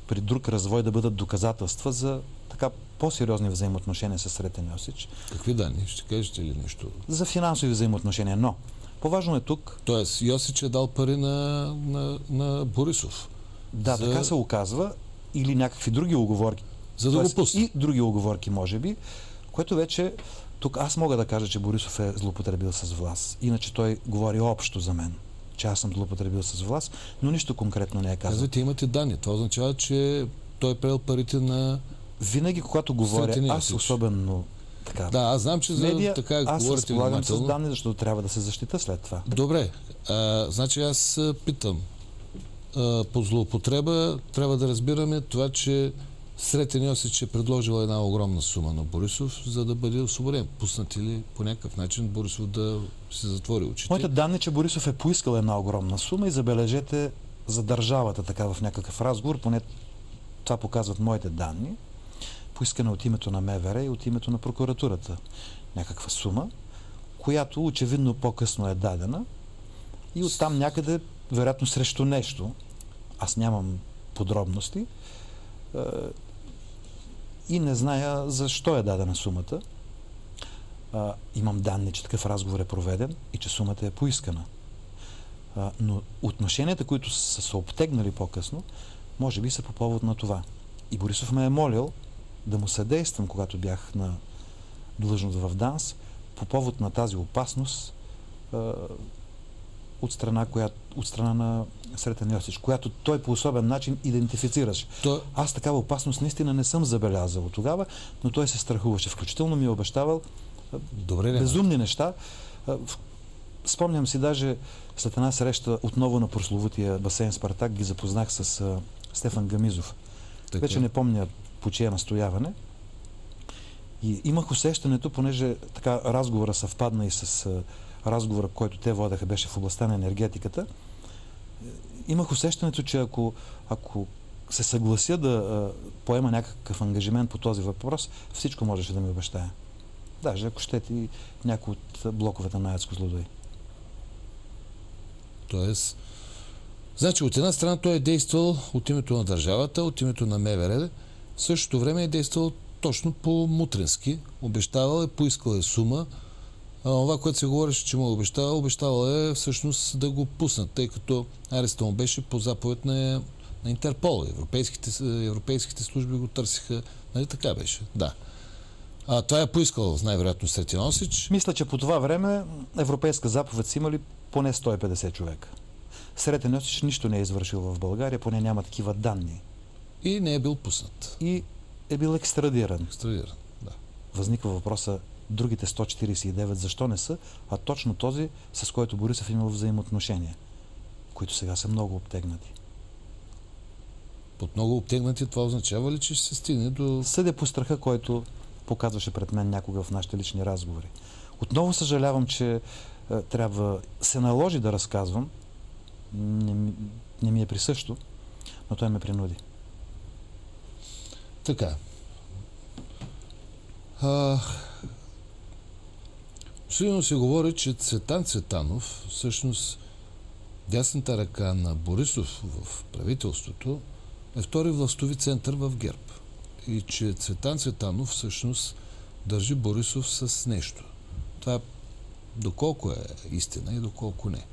[SPEAKER 2] при друг развой да бъдат доказателства за така по-сериозни взаимоотношения с Сретен Йосич.
[SPEAKER 1] Какви данни? Ще кажете ли нещо?
[SPEAKER 2] За финансови взаимоотношения, но по-важно е тук...
[SPEAKER 1] Тоест, Йосич е дал пари на Борисов.
[SPEAKER 2] Да, така се оказва. Или някакви други уговорки.
[SPEAKER 1] За да го пусне.
[SPEAKER 2] И други уговорки, може би, което вече... Тук аз мога да кажа, че Борисов е злоупотребил с власт. Иначе той говори общо за мен, че аз съм злоупотребил с власт, но нищо конкретно не е казал.
[SPEAKER 1] Казвате, имате данни. Това означава, че той е прел парите на...
[SPEAKER 2] Винаги, когато говоря, аз особено така...
[SPEAKER 1] Да, аз знам, че
[SPEAKER 2] медия,
[SPEAKER 1] за така
[SPEAKER 2] аз
[SPEAKER 1] говорите
[SPEAKER 2] разполагам
[SPEAKER 1] внимателно.
[SPEAKER 2] с данни, защото трябва да се защита след това.
[SPEAKER 1] Добре. Значи аз питам. По злоупотреба трябва да разбираме това, че Сретен Йосич е предложил една огромна сума на Борисов, за да бъде освободен. Пуснати ли по някакъв начин Борисов да се затвори очите?
[SPEAKER 2] Моите данни, че Борисов е поискал една огромна сума и забележете за държавата така в някакъв разговор, поне това показват моите данни, поискана от името на МВР и от името на прокуратурата някаква сума, която очевидно по-късно е дадена и оттам някъде, вероятно срещу нещо, аз нямам подробности, и не зная защо е дадена сумата. Имам данни, че такъв разговор е проведен и че сумата е поискана. Но отношенията, които са се обтегнали по-късно, може би са по повод на това. И Борисов ме е молил да му съдействам, когато бях на длъжност в ДАНС, по повод на тази опасност от страна на Сретен Йосич, която той по особен начин идентифицираше. Аз такава опасност наистина не съм забелязал тогава, но той се страхуваше. Включително ми е обещавал безумни неща. Спомням си даже след една среща отново на прословутия басейн Спартак ги запознах с Стефан Гамизов. Така. Вече не помня по чие настояване. И имах усещането, понеже така разговора съвпадна и с разговора, който те водеха, беше в областта на енергетиката, имах усещането, че ако се съглася да поема някакъв ангажимент по този въпрос, всичко можеше да ми обещае. Даже ако щете и някой от блоковете на АЕЦ Козлодуй.
[SPEAKER 1] Тоест, значи от една страна той е действал от името на държавата, от името на МВР, в същото време е действал точно по-мутрински, обещавал е, поискал е сума. Това, което се говореше, че му е обещавал е всъщност да го пуснат, тъй като ареста му беше по заповед на Интерпол. Европейските служби го търсиха. Нали така беше? Да. Това е поискал най-вероятно Сретен Йосич.
[SPEAKER 2] Мисля, че по това време европейска заповед са имали поне 150 човека. Сретен Йосич нищо не е извършил в България, поне няма такива данни.
[SPEAKER 1] И не е бил пуснат.
[SPEAKER 2] И е бил екстрадиран.
[SPEAKER 1] Екстрадиран, да.
[SPEAKER 2] Възниква въпроса другите 149 защо не са, а точно този, с който Борисов имал взаимоотношения, които сега са много обтегнати.
[SPEAKER 1] Под много обтегнати това означава ли, че ще се стигне до...
[SPEAKER 2] Съдя по страха, който показваше пред мен някога в нашите лични разговори. Отново съжалявам, че се наложи да разказвам. Не ми е присъщо, но той ме принуди.
[SPEAKER 1] Така. Сигурно се говори, че Цветан Цветанов всъщност дясната ръка на Борисов в правителството е втори властови център в ГЕРБ. И че Цветан Цветанов всъщност държи Борисов с нещо. Това доколко е истина и доколко не.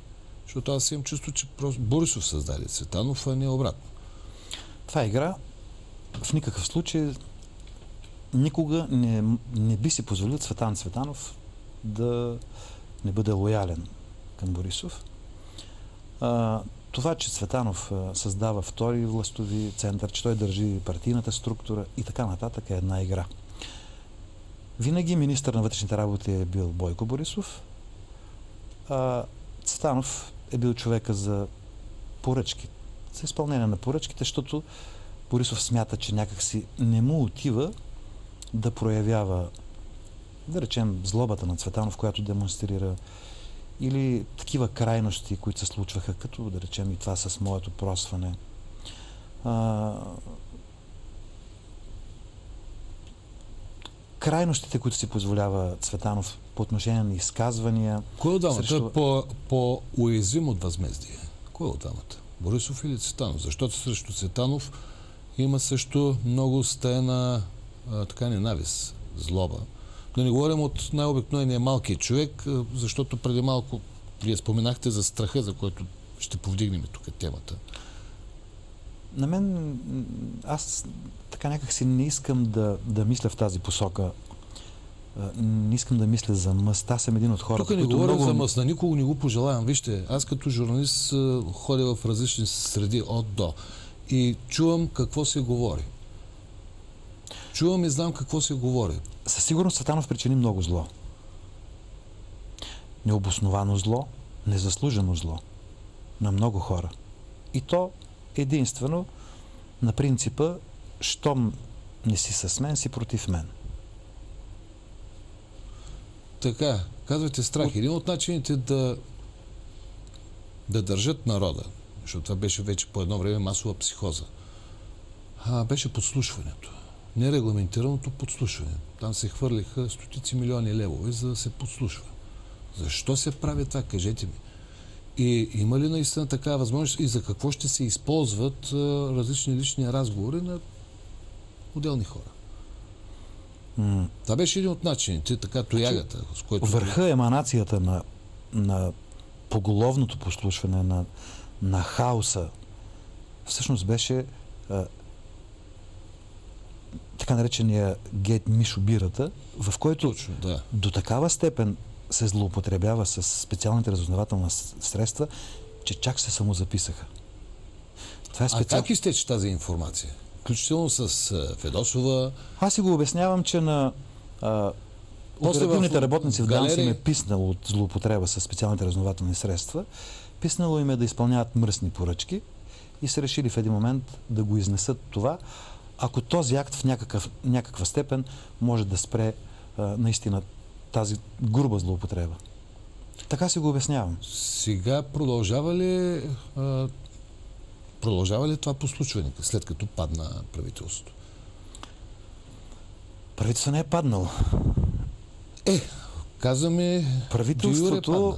[SPEAKER 1] Защото аз имам чувство, че просто Борисов създаде Цветанов, а не обратно.
[SPEAKER 2] Това е игра. В никакъв случай никога не би си позволил Цветан Цветанов да не бъде лоялен към Борисов. Това, че Цветанов създава втори властови център, че той държи партийната структура и така нататък е една игра. Винаги министър на вътрешните работи е бил Бойко Борисов. Цветанов е бил човека за поръчки, за изпълнение на поръчките, защото Борисов смята, че някакси не му отива да проявява, да речем, злобата на Цветанов, която демонстрира, или такива крайности, които се случваха, като да речем и това с моето просване. Крайностите, които си позволява Цветанов по отношение на изказвания.
[SPEAKER 1] Кой от двамата е по-уязвим от възмездие? Кой от двамата? Борисов или Цветанов? Защото срещу Цветанов има също много стена така ненавист, злоба. Да не говорим от най-обикновения малкият човек, защото преди малко вие споменахте за страха, за който ще повдигнем тук темата.
[SPEAKER 2] На мен, аз така някак си не искам да мисля в тази посока. Не искам да мисля за мъст. Аз съм един от хората,
[SPEAKER 1] тук не говорим за мъст. На никого не го пожелавам. Вижте, аз като журналист ходя в различни среди от до. И чувам какво се говори. Чувам и знам какво се говори.
[SPEAKER 2] Със сигурност Цветанов причини много зло. Необосновано зло, незаслужено зло на много хора. И то единствено на принципа, щом не си с мен, си против мен.
[SPEAKER 1] Така, казвате страх. Един от начините да държат народа, защото това беше вече по едно време масова психоза, беше подслушването. Нерегламентираното подслушване. Там се хвърлиха стотици милиони левове, за да се подслушва. Защо се прави това? Кажете ми. И има ли наистина такава възможност и за какво ще се използват различни лични разговори на отделни хора? Това беше един от начините, така тоягата, с който...
[SPEAKER 2] Върха еманацията на поголовното подслушване, на хаоса, всъщност беше така наречения гейт Мишо Бирата, в който
[SPEAKER 1] точно, да,
[SPEAKER 2] до такава степен се злоупотребява с специалните разузнавателни средства, че чак се самозаписаха. Това е
[SPEAKER 1] как изтече тази информация? Включително с Федосова.
[SPEAKER 2] Аз си го обяснявам, че на оперативните работници в ДАНС им е писнало от злоупотреба с специалните разузнавателни средства. Писнало им е да изпълняват мръсни поръчки и са решили в един момент да го изнесат това, ако този акт в някаква степен може да спре наистина тази груба злоупотреба. Така си го обяснявам.
[SPEAKER 1] Сега продължава ли това послушване, след като падна правителството?
[SPEAKER 2] Правителството не е паднало.
[SPEAKER 1] Казваме,
[SPEAKER 2] правителството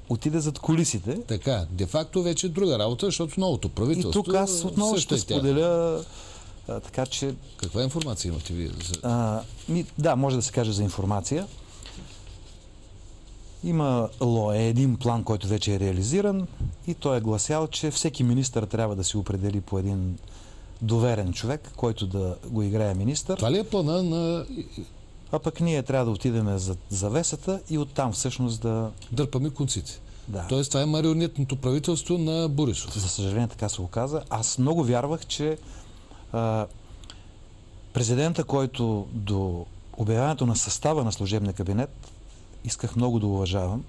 [SPEAKER 2] отиде зад кулисите.
[SPEAKER 1] Така, де-факто вече е друга работа, защото новото правителство...
[SPEAKER 2] И тук аз отново ще споделя така, че...
[SPEAKER 1] Каква информация имате вие?
[SPEAKER 2] Да, може да се каже за информация. Имало един план, който вече е реализиран и той е гласял, че всеки министър трябва да се определи по един доверен човек, който да го играе министър.
[SPEAKER 1] Това ли е плана на...
[SPEAKER 2] А пък ние трябва да отидем за завесата и оттам всъщност да...
[SPEAKER 1] дърпаме конците.
[SPEAKER 2] Да.
[SPEAKER 1] Тоест това е марионетното правителство на Борисов.
[SPEAKER 2] За съжаление така се оказа. Аз много вярвах, че президента, който до обявяването на състава на служебния кабинет исках много да уважавам.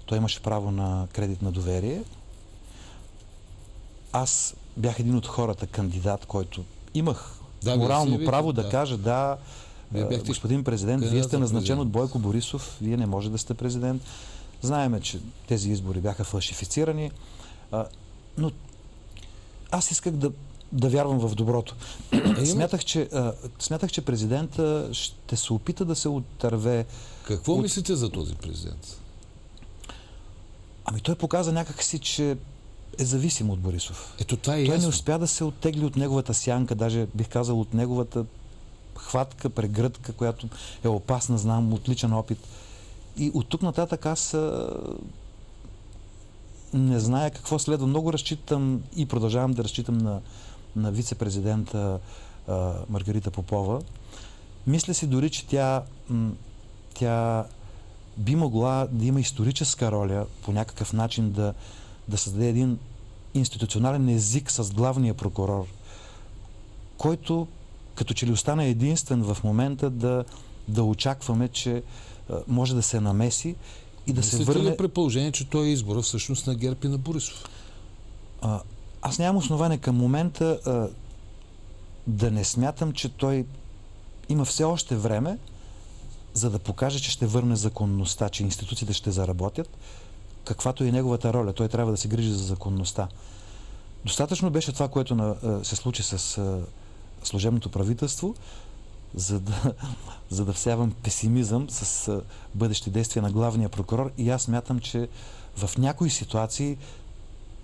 [SPEAKER 2] Той имаше право на кредит на доверие. Аз бях един от хората кандидат, който имах морално право да кажа господин президент, вие сте назначен от Бойко Борисов, вие не може да сте президент. Знаеме, че тези избори бяха фалшифицирани, но аз исках да вярвам в доброто. Смятах, че президента ще се опита да се отърве.
[SPEAKER 1] Какво мислите за този президент?
[SPEAKER 2] Ами той показа някакси, че е зависим от Борисов.
[SPEAKER 1] Ето това е
[SPEAKER 2] Той
[SPEAKER 1] ясно.
[SPEAKER 2] не успя да се оттегли от неговата сянка, даже бих казал от неговата хватка, прегръдка, която е опасна, знам, от личен опит. И от тук нататък аз не зная какво следва. Много разчитам и продължавам да разчитам на вице-президента Маргарита Попова. Мисля си дори, че тя би могла да има историческа роля по някакъв начин да създаде един институционален език с главния прокурор, който като че ли остана единствен в момента да очакваме, че може да се намеси и да се върне...
[SPEAKER 1] ли при положение, че той е избора всъщност на ГЕРБ и на Борисов?
[SPEAKER 2] Аз нямам основание към момента да не смятам, че той има все още време, за да покаже, че ще върне законността, че институциите ще заработят, каквато е неговата роля. Той трябва да се грижи за законността. Достатъчно беше това, което се случи с служебното правителство, за да всявам песимизъм с бъдещи действия на главния прокурор. И аз смятам, че в някои ситуации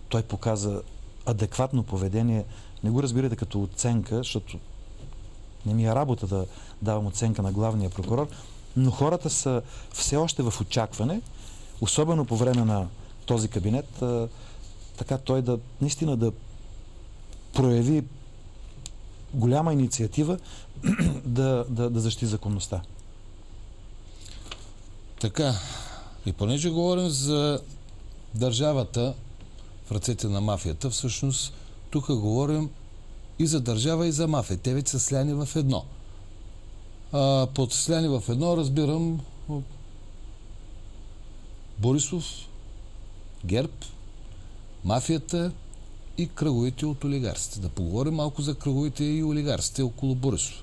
[SPEAKER 2] той показа адекватно поведение. Не го разбирате като оценка, защото не ми е работа да давам оценка на главния прокурор, но хората са все още в очакване, особено по време на този кабинет, така той наистина да прояви голяма инициатива да защити законността.
[SPEAKER 1] Така, и понеже говорим за държавата в ръцете на мафията, всъщност тук говорим и за държава, и за мафия. Те вече са сляни в едно. Под сляни в едно разбирам Борисов, ГЕРБ, мафията и кръговите от олигарсите. Да поговорим малко за кръговите и олигарсите около Борисов.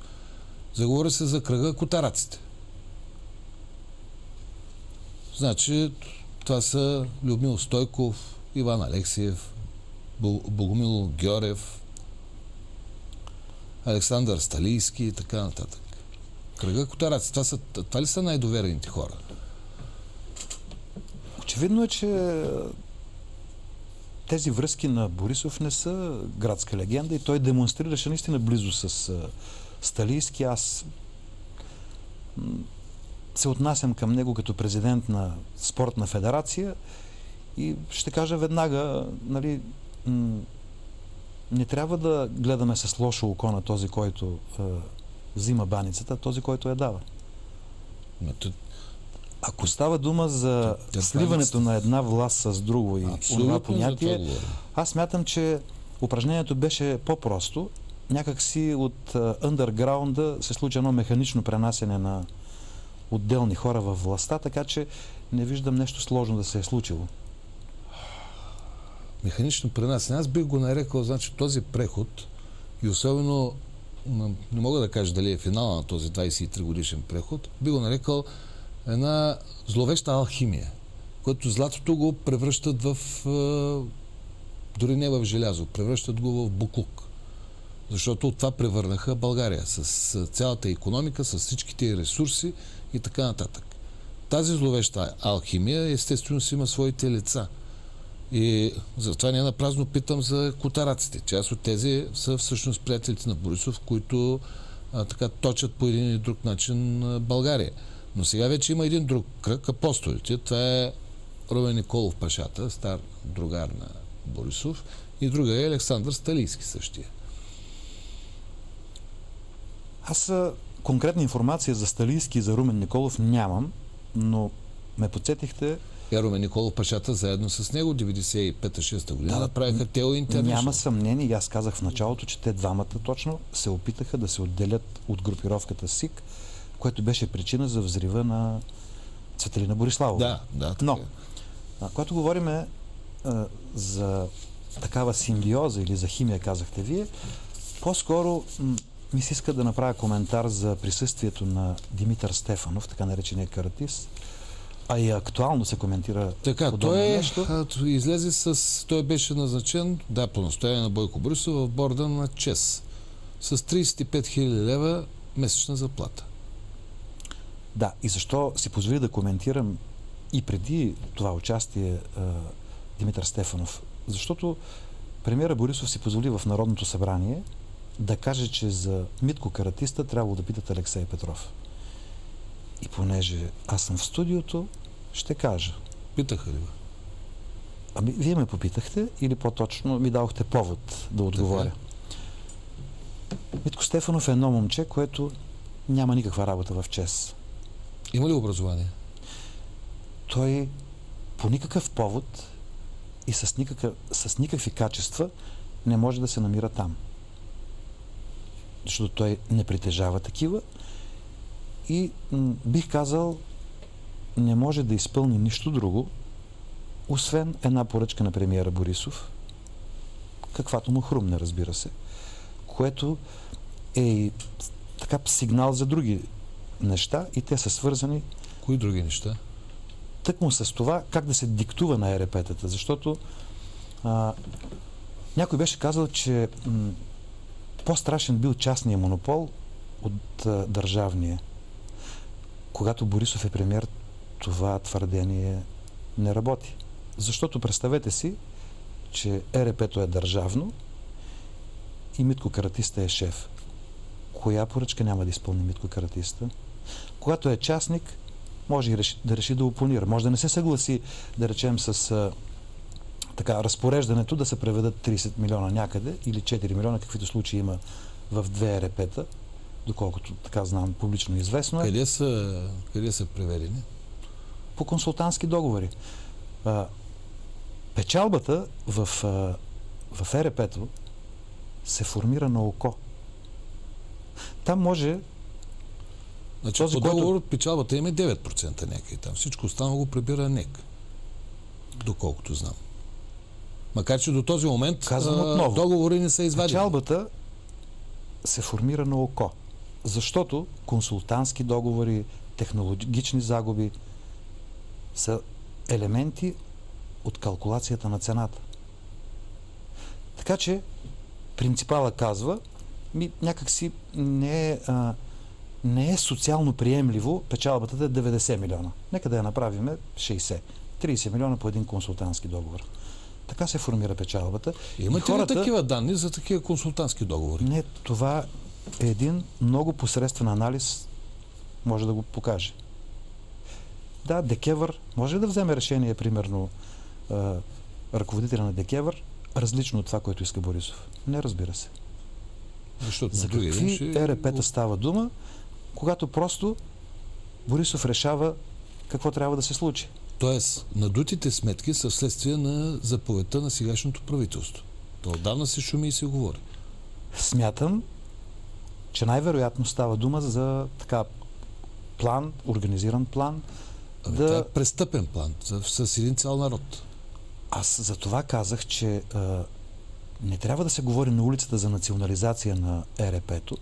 [SPEAKER 1] Заговори се за кръга котараците. Значи, това са Людмил Стойков, Иван Алексиев, Богомил Гьорев, Александър Сталийски и така нататък. Кръга котараци. Това ли са най-доверените хора?
[SPEAKER 2] Очевидно е, че тези връзки на Борисов не са градска легенда и той демонстрираше наистина близо с Сталийски. Аз се отнасям към него като президент на спортна федерация и ще кажа веднага, нали, не трябва да гледаме с лошо око на този, който взима баницата, този, който я дава. Ако става дума за сливането на една власт с друго и това понятие, аз смятам, че упражнението беше по-просто. Някакси от ъндърграунда се случи едно механично пренасене на отделни хора във властта, така че не виждам нещо сложно да се е случило.
[SPEAKER 1] Механично пренасене. Аз бих го нарекал, значи, този преход и особено, не мога да кажа дали е финала на този 23 годишен преход, би го нарекал една зловеща алхимия, което златото го превръщат в дори не в желязо, превръщат го в буклук. Защото от това превърнаха България с цялата икономика, с всичките ресурси и така нататък. Тази зловеща алхимия естествено си има своите лица. И затова не напразно питам за котараците. Част от тези са всъщност приятелите на Борисов, които така точат по един или друг начин България. Но сега вече има един друг кръг, апостолите. Това е Румен Николов Пашата, стар другар на Борисов, и друга е Александър Сталийски същия.
[SPEAKER 2] Аз конкретна информация за Сталийски и за Румен Николов нямам, но ме подсетихте...
[SPEAKER 1] Румен Николов Пашата заедно с него 95-6 година направиха Тео Интернешънъл.
[SPEAKER 2] Няма съмнение, и аз казах в началото, че те двамата точно се опитаха да се отделят от групировката СИК, което беше причина за взрива на Цветелина Бориславова.
[SPEAKER 1] Да.
[SPEAKER 2] Но, когато говорим за такава симбиоза или за химия, казахте вие, по-скоро ми се иска да направя коментар за присъствието на Димитър Стефанов, така наречения каратист, а и актуално се коментира подобно нещо.
[SPEAKER 1] Излезе той беше назначен, по настояние на Бойко Борисов, в борда на ЧЕС с 35 000 лева месечна заплата.
[SPEAKER 2] Да, и защо си позволи да коментирам и преди това участие Димитър Стефанов. Защото премиера Борисов си позволи в Народното събрание да каже, че за Митко Каратиста трябвало да питат Алексей Петров. И понеже аз съм в студиото, ще кажа.
[SPEAKER 1] Питаха ли го?
[SPEAKER 2] Ами, вие ме попитахте или по-точно ми дадохте повод да отговоря. Митко Стефанов е едно момче, което няма никаква работа в ЧЕЗ.
[SPEAKER 1] Има ли образование?
[SPEAKER 2] Той по никакъв повод и с никакви качества не може да се намира там. Защото той не притежава такива и бих казал, не може да изпълни нищо друго, освен една поръчка на премиера Борисов, каквато му хрумне, разбира се, което е и така сигнал за други неща и те са свързани.
[SPEAKER 1] Кои други неща?
[SPEAKER 2] Тъкмо с това как да се диктува на ЕРП-тата, защото някой беше казал, че по-страшен бил частния монопол от държавния. Когато Борисов е премиер, това твърдение не работи. Защото представете си, че ЕРП-то е държавно и Митко Каратиста е шеф. Коя поръчка няма да изпълни Митко Каратиста? Когато е частник, може да реши да опонира. Може да не се съгласи, да речем, с разпореждането да се преведат 30 милиона някъде или 4 милиона, каквито случаи има в две ЕРП-та, доколкото така знам, публично известно е.
[SPEAKER 1] Къде са преведени?
[SPEAKER 2] По консултантски договори. Печалбата в ЕРП-то се формира на око. Там може...
[SPEAKER 1] Значи по договор печалбата има 9% някъде там. Всичко останало го прибира НЕК. Доколкото знам. Макар че до този момент договори не са извадени.
[SPEAKER 2] Печалбата се формира на око. Защото консултантски договори, технологични загуби са елементи от калкулацията на цената. Така че принципала казва, някакси не е социално приемливо печалбата да е 90 милиона. Нека да я направим 60. 30 милиона по един консултантски договор. Така се формира печалбата.
[SPEAKER 1] Имате ли такива данни за такива консултантски договори?
[SPEAKER 2] Не, това е един много посредствен анализ, може да го покаже. Да, ДКЕВР може да вземе решение, примерно, ръководителя на ДКЕВР, различно от това, което иска Борисов. Не, разбира се.
[SPEAKER 1] Защото
[SPEAKER 2] за какви ЕРП-та става дума, когато просто Борисов решава какво трябва да се случи.
[SPEAKER 1] Тоест, надутите сметки са вследствие на заповедта на сегашното правителство. То отдавна се шуми и се говори.
[SPEAKER 2] Смятам, че най-вероятно става дума за план, организиран план.
[SPEAKER 1] Това е престъпен план с един цял народ.
[SPEAKER 2] Аз за това казах, че не трябва да се говори на улицата за национализация на ЕРП-то.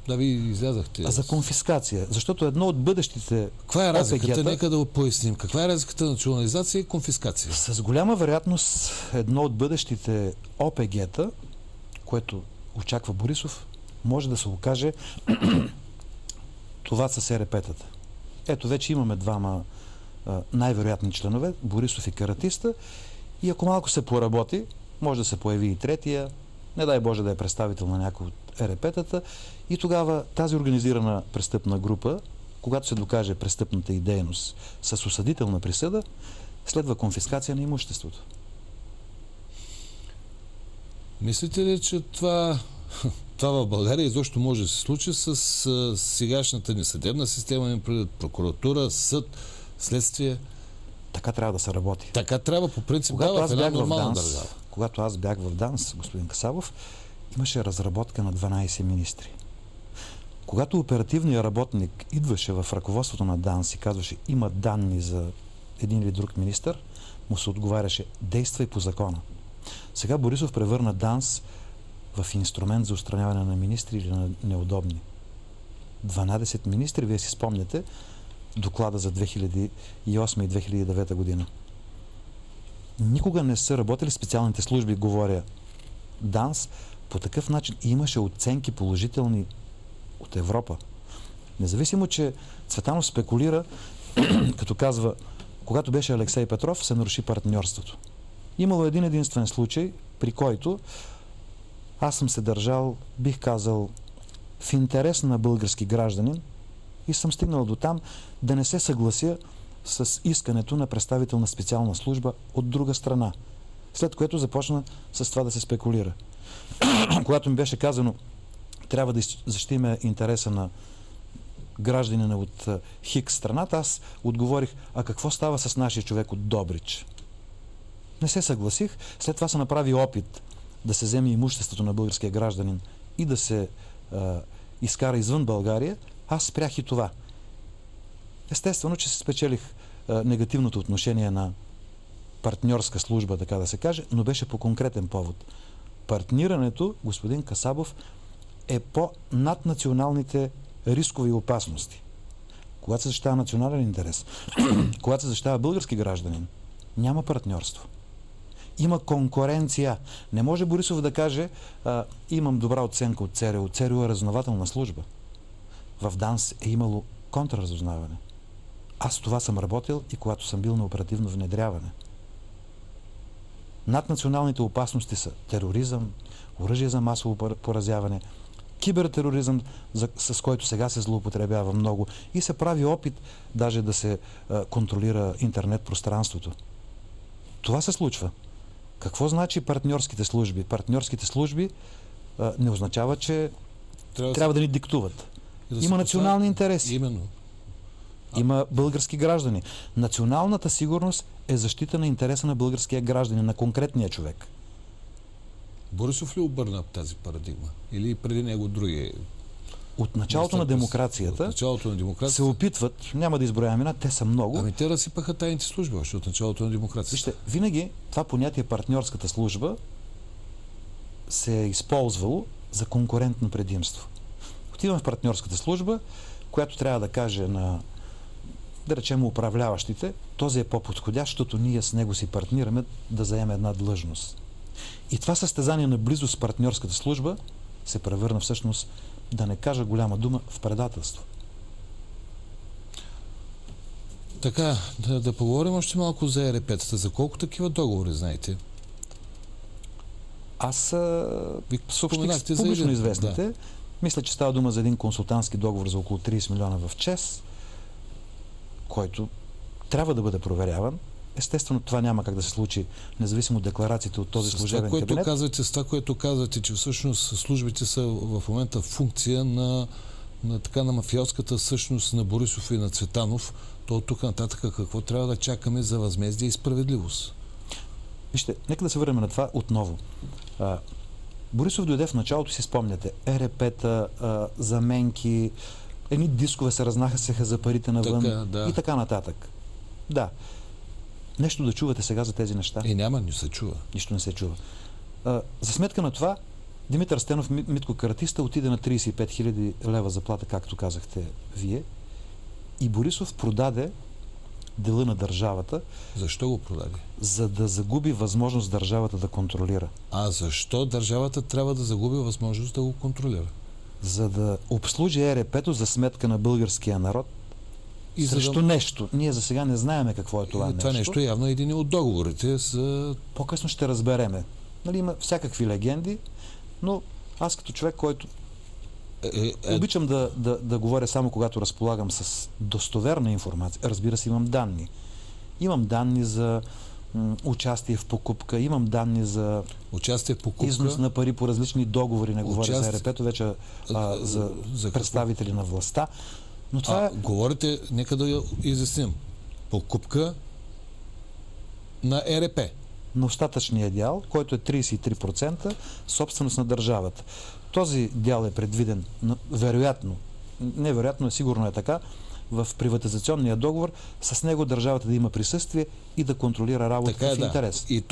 [SPEAKER 1] Да, ви излязахте.
[SPEAKER 2] А за конфискация. Защото едно от бъдещите
[SPEAKER 1] Каква е разликата? Нека да го поясним. Каква е разликата на национализация и конфискация?
[SPEAKER 2] С голяма вероятност едно от бъдещите ОПГ-та, което очаква Борисов, може да се окаже това с ЕРП-тата. Ето, вече имаме двама най-вероятни членове, Борисов и Каратиста, и ако малко се поработи, може да се появи и третия, не дай Боже да е представител на някой от ЕРП-тата, и тогава тази организирана престъпна група, когато се докаже престъпната й дейност с осъдителна присъда, следва конфискация на имуществото.
[SPEAKER 1] Мислите ли, че това в България изобщо може да се случи с сегашната ни съдебна система, прокуратура, съд, следствие?
[SPEAKER 2] Така трябва да се работи.
[SPEAKER 1] Така трябва по принцип в една нормална държава.
[SPEAKER 2] Когато аз бях в ДАНС, господин Касабов, имаше разработка на 12 министри. Когато оперативният работник идваше в ръководството на ДАНС и казваше, има данни за един или друг министър, му се отговаряше, действай по закона. Сега Борисов превърна ДАНС в инструмент за отстраняване на министри или на неудобни. 12 министри, вие си спомняте, доклада за 2008 и 2009 година. Никога не са работили специалните служби, говоря ДАНС, по такъв начин имаше оценки положителни от Европа. Независимо, че Цветанов спекулира, като казва, Когато беше Алексей Петров, се наруши партньорството. Имало един единствен случай, при който аз съм се държал, бих казал, в интерес на български гражданин и съм стигнал до там да не се съглася с искането на представител на специална служба от друга страна. След което започна с това да се спекулира. Когато ми беше казано, трябва да защитиме интереса на гражданина от Хикс страната, аз отговорих, а какво става с нашия човек от Добрич? Не се съгласих. След това се направи опит да се вземе имуществото на българския гражданин и да се изкара извън България. Аз спрях и това. Естествено, че се спечелих негативното отношение на партньорска служба, така да се каже, но беше по конкретен повод. Партнирането, господин Касабов, е по наднационалните рискови опасности. Когато се защитава национален интерес, когато се защитава български гражданин, няма партньорство. Има конкуренция. Не може Борисов да каже, имам добра оценка от ЦРУ. ЦРУ е разузнавателна служба. В ДАНС е имало контраразузнаване. Аз това съм работил и когато съм бил на оперативно внедряване. Наднационалните опасности са тероризъм, оръжие за масово поразяване, кибертероризъм, с който сега се злоупотребява много и се прави опит даже да се контролира интернет пространството. Това се случва. Какво значи партньорските служби? Партньорските служби не означава, че трябва да ни диктуват. Има национални интереси.
[SPEAKER 1] Именно.
[SPEAKER 2] Има български граждани. Националната сигурност е защита на интереса на българския гражданин, на конкретния човек.
[SPEAKER 1] Борисов ли обърна тази парадигма? Или преди него други?
[SPEAKER 2] От началото на демокрацията се опитват, няма да изброявам имена, те са много.
[SPEAKER 1] Ами те разсипаха тайните служби още от началото на демокрацията.
[SPEAKER 2] Вижте, винаги това понятие партньорската служба се е използвало за конкурентно предимство. Отивам в партньорската служба, която трябва да каже на, да речем, управляващите, този е по-подходящ, защото ние с него си партнираме да заеме една длъжност. И това състезание на близост с партньорската служба се превърна всъщност, да не кажа голяма дума, в предателство.
[SPEAKER 1] Така, да поговорим още малко за ЕРП-тата. За колко такива договори знаете?
[SPEAKER 2] Аз съобщих с публично известните. Да. Мисля, че става дума за един консултантски договор за около 30 милиона в ЧЕЗ, който трябва да бъде проверяван. Естествено, това няма как да се случи, независимо от декларациите от този служебен кабинет.
[SPEAKER 1] С това, което казвате, че всъщност службите са в момента функция на мафиотската същност на Борисов и на Цветанов, то от тук нататък какво трябва да чакаме за възмездие и справедливост?
[SPEAKER 2] Вижте, нека да се върнем на това отново. Борисов дойде в началото, си спомняте, ЕРП-та, заменки, едни дискове се разнасяха за парите навън и така нататък. Да. Нещо да чувате сега за тези неща?
[SPEAKER 1] Няма, не се чува.
[SPEAKER 2] Нищо не се чува. За сметка на това, Димитър Стенов, Митко Каратиста, отиде на 35 000 лева заплата, както казахте вие, и Борисов продаде дела на държавата.
[SPEAKER 1] Защо го продаде?
[SPEAKER 2] За да загуби възможност държавата да контролира.
[SPEAKER 1] А защо държавата трябва да загуби възможност да го контролира?
[SPEAKER 2] За да обслужи ЕРП-то за сметка на българския народ и срещу нещо. Ние за сега не знаеме какво е това нещо.
[SPEAKER 1] Това нещо явно е един от договорите за...
[SPEAKER 2] По-късно ще разбереме. Нали, има всякакви легенди, но аз като човек, който обичам да говоря само когато разполагам с достоверна информация. Разбира се, имам данни. Имам данни за участие в покупка, имам данни за износ на пари по различни договори, не говоря за ЕРП-то, вече за представители на властта. Но това
[SPEAKER 1] говорите, нека да я изясним. Покупка на ЕРП.
[SPEAKER 2] На остатъчния дял, който е 33% собственост на държавата. Този дял е предвиден, вероятно, невероятно е, сигурно е така, в приватизационния договор, с него държавата да има присъствие и да контролира работата в интерес.
[SPEAKER 1] И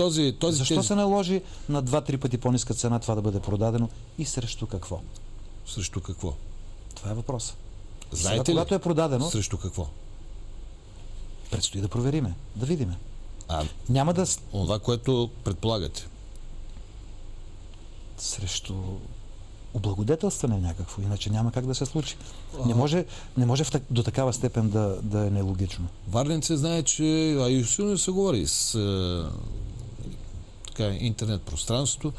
[SPEAKER 2] Защо се наложи на 2-3 пъти по-ниска цена това да бъде продадено и срещу какво?
[SPEAKER 1] Срещу какво?
[SPEAKER 2] Това е въпрос.
[SPEAKER 1] Знаете ли?
[SPEAKER 2] Когато е продадено...
[SPEAKER 1] Срещу какво?
[SPEAKER 2] Предстои да провериме, да видиме.
[SPEAKER 1] Няма да... Това, което предполагате.
[SPEAKER 2] Срещу облагодетелстване някакво, иначе няма как да се случи. Не може до такава степен да е нелогично.
[SPEAKER 1] Варненце знае, че и силно се говори с интернет пространството.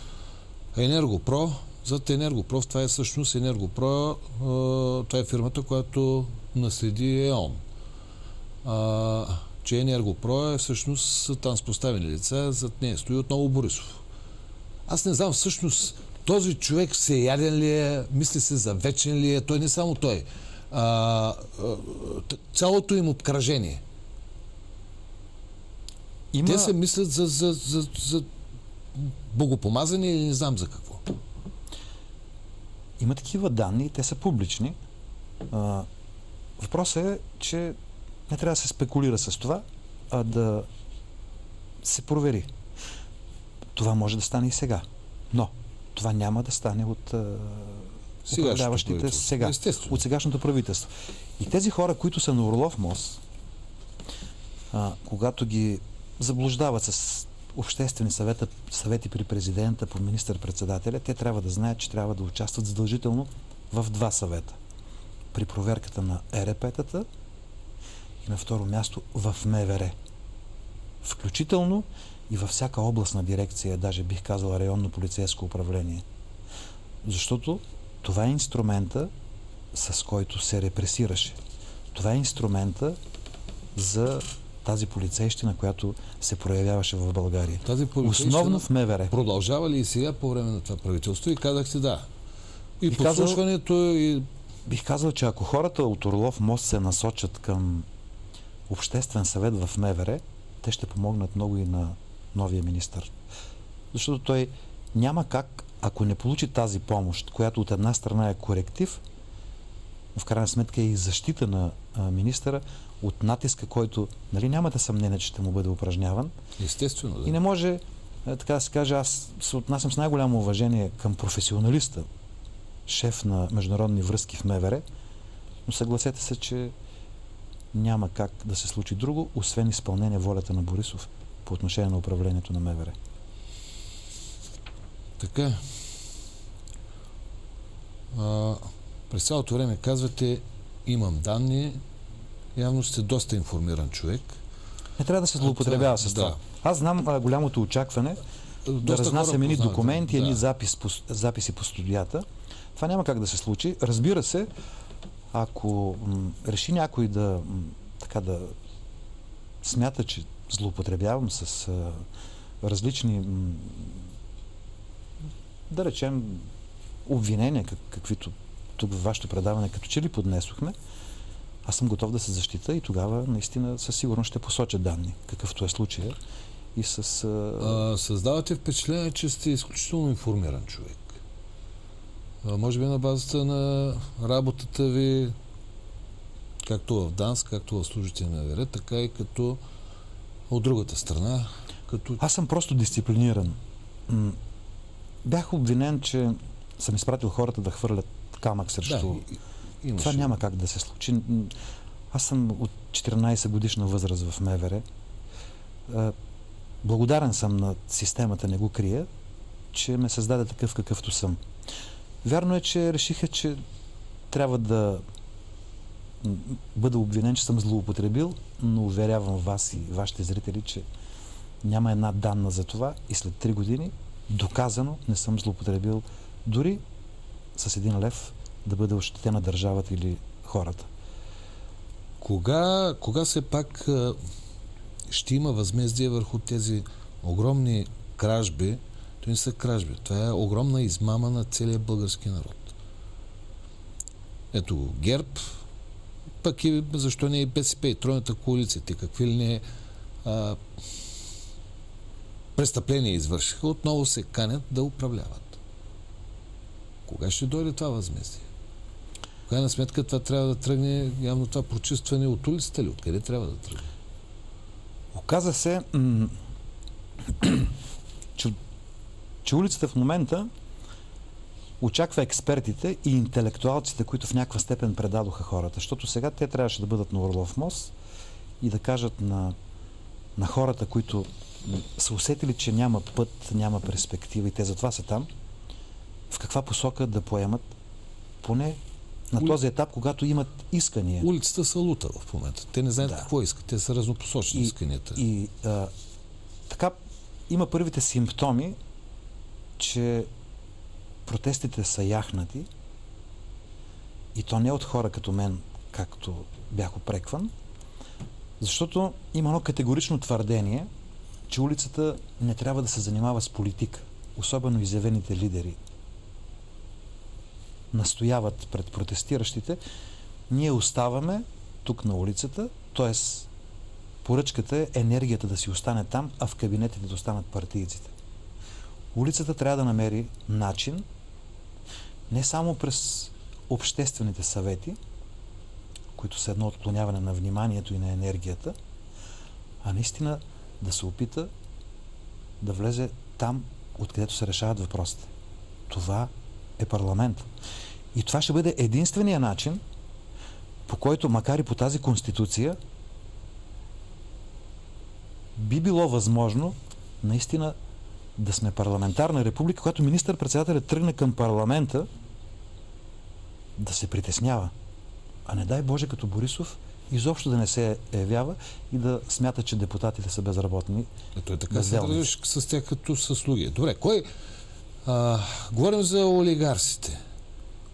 [SPEAKER 1] Енергопро, зад Енергопро, това е всъщност Енергопро, това е фирмата, която наследи ЕОН. Че Енергопро е всъщност там с поставени лица, зад нея стои отново Борисов. Аз не знам всъщност този човек всеяден ли е, мисли се за вечен ли е, той не само той. Цялото им обкръжение. Те се мислят за богопомазане или не знам за какво.
[SPEAKER 2] Има такива данни, те са публични. Въпросът е, че не трябва да се спекулира с това, а да се провери. Това може да стане и сега. Но това няма да стане от управляващите сега, от сегашното правителство. И тези хора, които са на Орлов мост, когато ги заблуждават с обществени съвети при президента по министър-председателя, те трябва да знаят, че трябва да участват задължително в два съвета. При проверката на ЕРП-тата и на второ място в МВР. Включително и във всяка областна дирекция, даже бих казал районно полицейско управление. Защото това е инструмента, с който се репресираше. Това е инструмента за тази полицейщина, която се проявяваше в България. Основно в МВР.
[SPEAKER 1] Продължава ли и сега по време на това правителство? И казахте да. И подслушването и...
[SPEAKER 2] Бих казал, че ако хората от Орлов мост се насочат към обществен съвет в МВР, те ще помогнат много и на новия министър. Защото той няма как, ако не получи тази помощ, която от една страна е коректив, но в крайна сметка е и защита на министъра от натиска, който, нали, нямате съмнение, че ще му бъде упражняван.
[SPEAKER 1] Естествено, да.
[SPEAKER 2] И не може, така да се каже, аз се отнасям с най-голямо уважение към професионалиста, шеф на международни връзки в МВР, но съгласете се, че няма как да се случи друго, освен изпълнение волята на Борисов по отношение на управлението на МВР.
[SPEAKER 1] Така. През цялото време казвате, имам данни, явно сте доста информиран човек.
[SPEAKER 2] Не трябва да се злоупотребява с това. Аз знам голямото очакване да разнасяме едни документи, едни записи по студията. Това няма как да се случи. Разбира се, ако реши някой да смята, че злоупотребявам с различни, да речем, обвинения, каквито тук във вашето предаване като че ли поднесохме, аз съм готов да се защита и тогава наистина със сигурност ще посоча данни, какъвто е случая. И
[SPEAKER 1] създавате впечатление, че сте изключително информиран човек. Може би на базата на работата ви, както в ДАНС, както в службите на МВР, така и като от другата страна.
[SPEAKER 2] Аз съм просто дисциплиниран. Бях обвинен, че съм изпратил хората да хвърлят камък срещу... Това няма как да се случи. Аз съм от 14 годишна възраст в МВР. Благодарен съм на системата, не го крия, че ме създаде такъв какъвто съм. Вярно е, че решиха, че трябва да бъда обвинен, че съм злоупотребил, но уверявам вас и вашите зрители, че няма една данна за това и след 3 години доказано не съм злоупотребил дори с 1 лев да бъде ощетена държавата или хората.
[SPEAKER 1] Кога все пак ще има възмездие върху тези огромни кражби? Това не са кражби. Това е огромна измама на целия български народ. Ето го ГЕРБ, пък и защо не и БСП и Тройната коалиция, те какви ли не престъпления извършиха, отново се канят да управляват. Кога ще дойде това възмездие? В крайна сметка това трябва да тръгне, явно това прочистване от улицата ли? Откъде трябва да тръгне?
[SPEAKER 2] Оказа се, че улицата в момента очаква експертите и интелектуалците, които в някаква степен предадоха хората. Защото сега те трябваше да бъдат на Орлов мост и да кажат на хората, които са усетили, че няма път, няма перспектива и те затова са там, в каква посока да поемат, поне на този етап, когато имат искания.
[SPEAKER 1] Улицата са лута в момента. Те не знаят какво искат. Те са разнопосочни исканията.
[SPEAKER 2] Така има първите симптоми, че протестите са яхнати и то не от хора като мен, както бях упрекван, защото има едно категорично твърдение, че улицата не трябва да се занимава с политика. Особено изявените лидери настояват пред протестиращите. Ние оставаме тук на улицата, т.е. поръчката е енергията да си остане там, а в кабинетите да останат партийците. Улицата трябва да намери начин не само през обществените съвети, които са едно отклоняване на вниманието и на енергията, а наистина да се опита да влезе там, откъдето се решават въпросите. Това е парламент. И това ще бъде единствения начин, по който, макар и по тази конституция, би било възможно наистина да сме парламентарна република, когато министър-председателят тръгне към парламента да се притеснява. А не дай Боже, като Борисов, изобщо да не се явява и да смята, че депутатите са безработни.
[SPEAKER 1] Той така се държиш с тях като със слуги. Добре, говорим за олигарсите.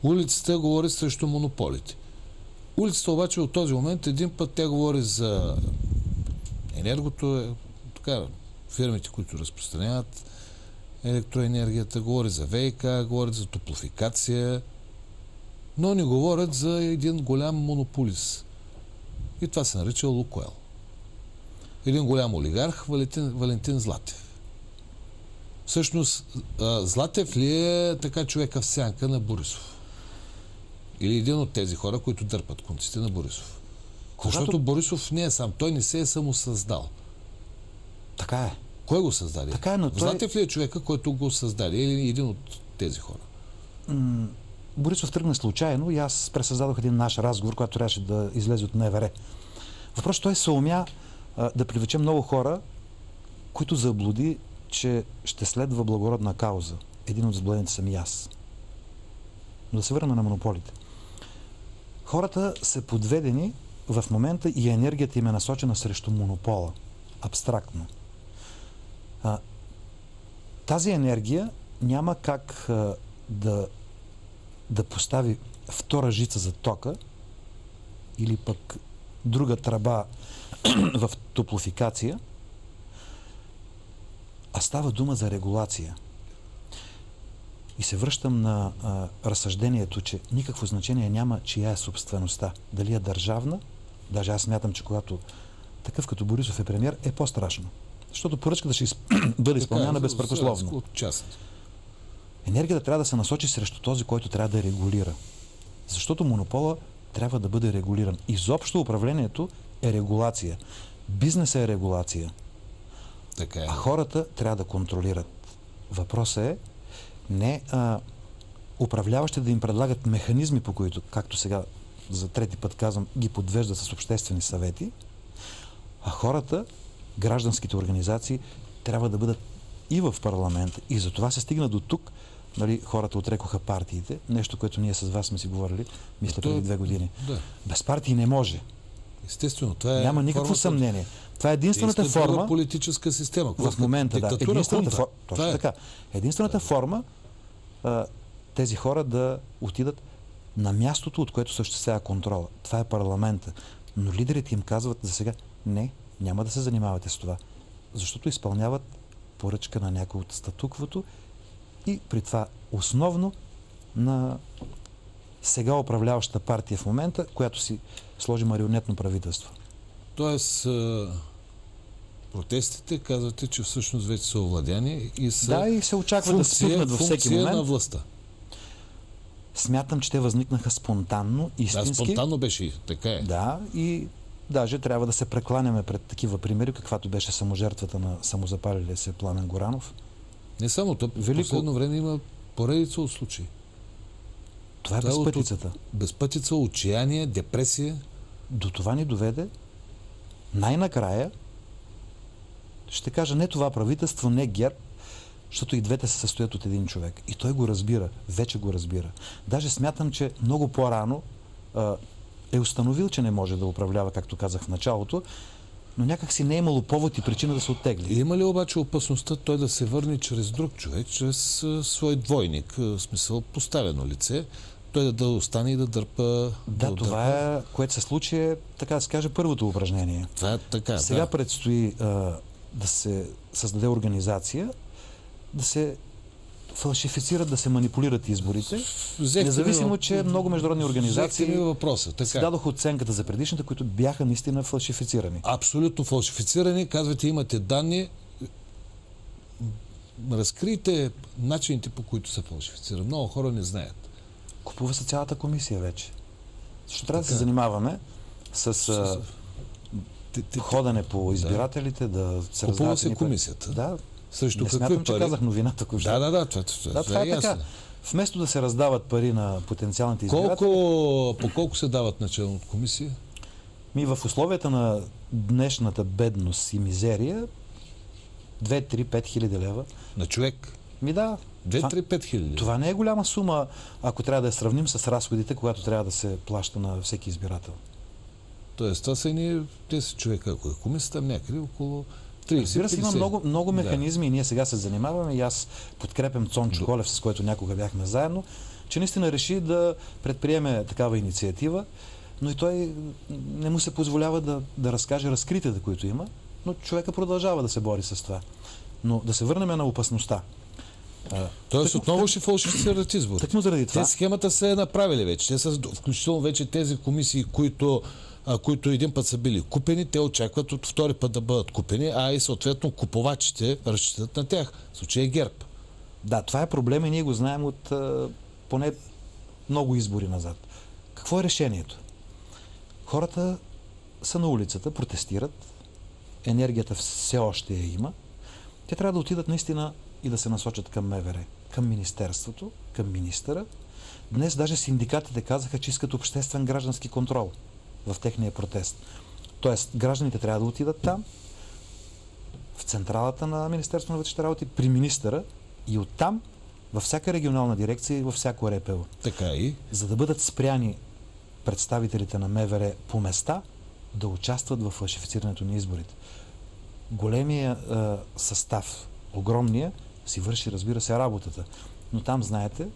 [SPEAKER 1] Улицата говори срещу монополите. Улицата обаче от този момент един път тя говори за енергото, фирмите, които разпространяват електроенергията, говори за ВиК, говорят за топлофикация, но не говорят за един голям монополист. И това се нарича Лукойл. Един голям олигарх, Валентин Златев. Всъщност, Златев ли е така човека в сянка на Борисов? Или един от тези хора, които дърпат конците на Борисов? Защото Борисов не е сам. Той не се е самосъздал.
[SPEAKER 2] Така е.
[SPEAKER 1] Кой го създаде?
[SPEAKER 2] Така е, но
[SPEAKER 1] Златев ли е човека, който го създаде? Или един от тези хора?
[SPEAKER 2] Борисов тръгна случайно и аз пресъздадох един наш разговор, който трябваше да излезе от МВР. Въпрос, той се умя да привлече много хора, които заблуди, че ще следва благородна кауза. Един от заблудените съм и аз. Но да се върна на монополите. Хората са подведени в момента и енергията им е насочена срещу монопола. Абстрактно. Тази енергия няма как да постави втора жица за тока или пък друга тръба в топлофикация, а става дума за регулация. И се връщам на разсъждението, че никакво значение няма чия е собствеността. Дали е държавна, даже аз смятам, че когато такъв като Борисов е премиер, е по-страшно. Защото поръчката ще бъде изпълняна безпрекословно. Енергията трябва да се насочи срещу този, който трябва да регулира. Защото монопола трябва да бъде регулиран. Изобщо управлението е регулация. Бизнесът е регулация.
[SPEAKER 1] Така е.
[SPEAKER 2] А хората трябва да контролират. Въпросът е не управляващите да им предлагат механизми, по които, както сега за трети път казвам, ги подвеждат с обществени съвети, а хората, гражданските организации, трябва да бъдат и в парламента. И за това се стигна до тук. Нали, хората отрекоха партиите. Нещо, което ние с вас сме си говорили, мисля, преди 2 години.
[SPEAKER 1] Да.
[SPEAKER 2] Без партии не може.
[SPEAKER 1] Естествено, това е.
[SPEAKER 2] Няма никакво съмнение. Това е единствената форма.
[SPEAKER 1] Политическа система.
[SPEAKER 2] В момента, да. Единствената точно така. Единствената форма тези хора да отидат на мястото, от което съществява контрола. Това е парламента. Но лидерите им казват за сега: не, няма да се занимавате с това. Защото изпълняват поръчка на някой от статуквото и при това основно на сега управляващата партия в момента, която си сложи марионетно правителство.
[SPEAKER 1] Тоест, протестите казвате, че всъщност вече са овладяни и са.
[SPEAKER 2] Да, и се очаква да спухнат във всеки момент.
[SPEAKER 1] На властта.
[SPEAKER 2] Смятам, че те възникнаха спонтанно, истински.
[SPEAKER 1] Да, спонтанно беше, така е.
[SPEAKER 2] Да, и даже трябва да се прекланяме пред такива примери, каквато беше саможертвата на самозапалилия се Пламен Горанов.
[SPEAKER 1] Не само, в последно време има поредица от случаи.
[SPEAKER 2] Това е безпътицата.
[SPEAKER 1] Безпътица, отчаяние, депресия.
[SPEAKER 2] До това ни доведе най-накрая, ще кажа, не това правителство, не ГЕРБ, защото и двете се състоят от един човек. И той го разбира, вече го разбира. Даже смятам, че много по-рано е установил, че не може да управлява, както казах в началото, но някак си не е имало повод и причина да се оттегли.
[SPEAKER 1] Има ли обаче опасността той да се върне чрез друг човек, чрез свой двойник, в смисъл поставено лице, той да остане и да дърпа...
[SPEAKER 2] Да, това е, което се случи, така да се каже, първото упражнение.
[SPEAKER 1] Това е така,
[SPEAKER 2] Сега предстои да се създаде организация, да се фалшифицират, да се манипулират изборите, независимо, че много международни организации си дадоха оценката за предишните, които бяха наистина фалшифицирани.
[SPEAKER 1] Абсолютно фалшифицирани. Казвате, имате данни. Разкрийте начините, по които се фалшифицира. Много хора не знаят.
[SPEAKER 2] Купува се цялата комисия вече. Защо трябва да се занимаваме с ходене по избирателите, да се раздават...
[SPEAKER 1] Купува се комисията.
[SPEAKER 2] Да.
[SPEAKER 1] Срещу
[SPEAKER 2] не
[SPEAKER 1] какви
[SPEAKER 2] смятам,
[SPEAKER 1] пари?
[SPEAKER 2] Че казах новината.
[SPEAKER 1] Да,
[SPEAKER 2] това е така. Вместо да се раздават пари на потенциалните избиратели...
[SPEAKER 1] По колко се дават начално от комисия?
[SPEAKER 2] В условията на днешната бедност и мизерия 2-3-5 хиляди лева.
[SPEAKER 1] На човек?
[SPEAKER 2] Да.
[SPEAKER 1] 2-3-5 хиляди.
[SPEAKER 2] Това не е голяма сума, ако трябва да я сравним с разходите, когато трябва да се плаща на всеки избирател.
[SPEAKER 1] Тоест, това са едни 10 човека, ако е комисията, някъде около 30.
[SPEAKER 2] Разбира се, има много механизми и ние сега се занимаваме и аз подкрепям Цончо Колев, с който някога бяхме заедно, че наистина реши да предприеме такава инициатива, но и той не му се позволява да разкаже разкритите, които има, но човека продължава да се бори с това. Но да се върнем на опасността.
[SPEAKER 1] Тоест отново ще фалшифицират избори.
[SPEAKER 2] Тъкмо заради това.
[SPEAKER 1] Те схемата се е направили вече. Те са включително вече тези комисии, които един път са били купени, те очакват от втори път да бъдат купени, а и съответно купувачите разчитат на тях. В случая е ГЕРБ.
[SPEAKER 2] Да, това е проблем и ние го знаем от поне много избори назад. Какво е решението? Хората са на улицата, протестират, енергията все още я има. Те трябва да отидат наистина и да се насочат към МВР, към Министерството, към министъра. Днес даже синдикатите казаха, че искат обществен граждански контрол в техния протест. Тоест, гражданите трябва да отидат там, в централата на Министерството на вътрешните работи, при министъра и оттам във всяка регионална дирекция и във всяко РПО.
[SPEAKER 1] Така и.
[SPEAKER 2] За да бъдат спряни представителите на МВР по места да участват в фалшифицирането на изборите. Големия състав, огромния, си върши, разбира се, работата. Но там, знаете,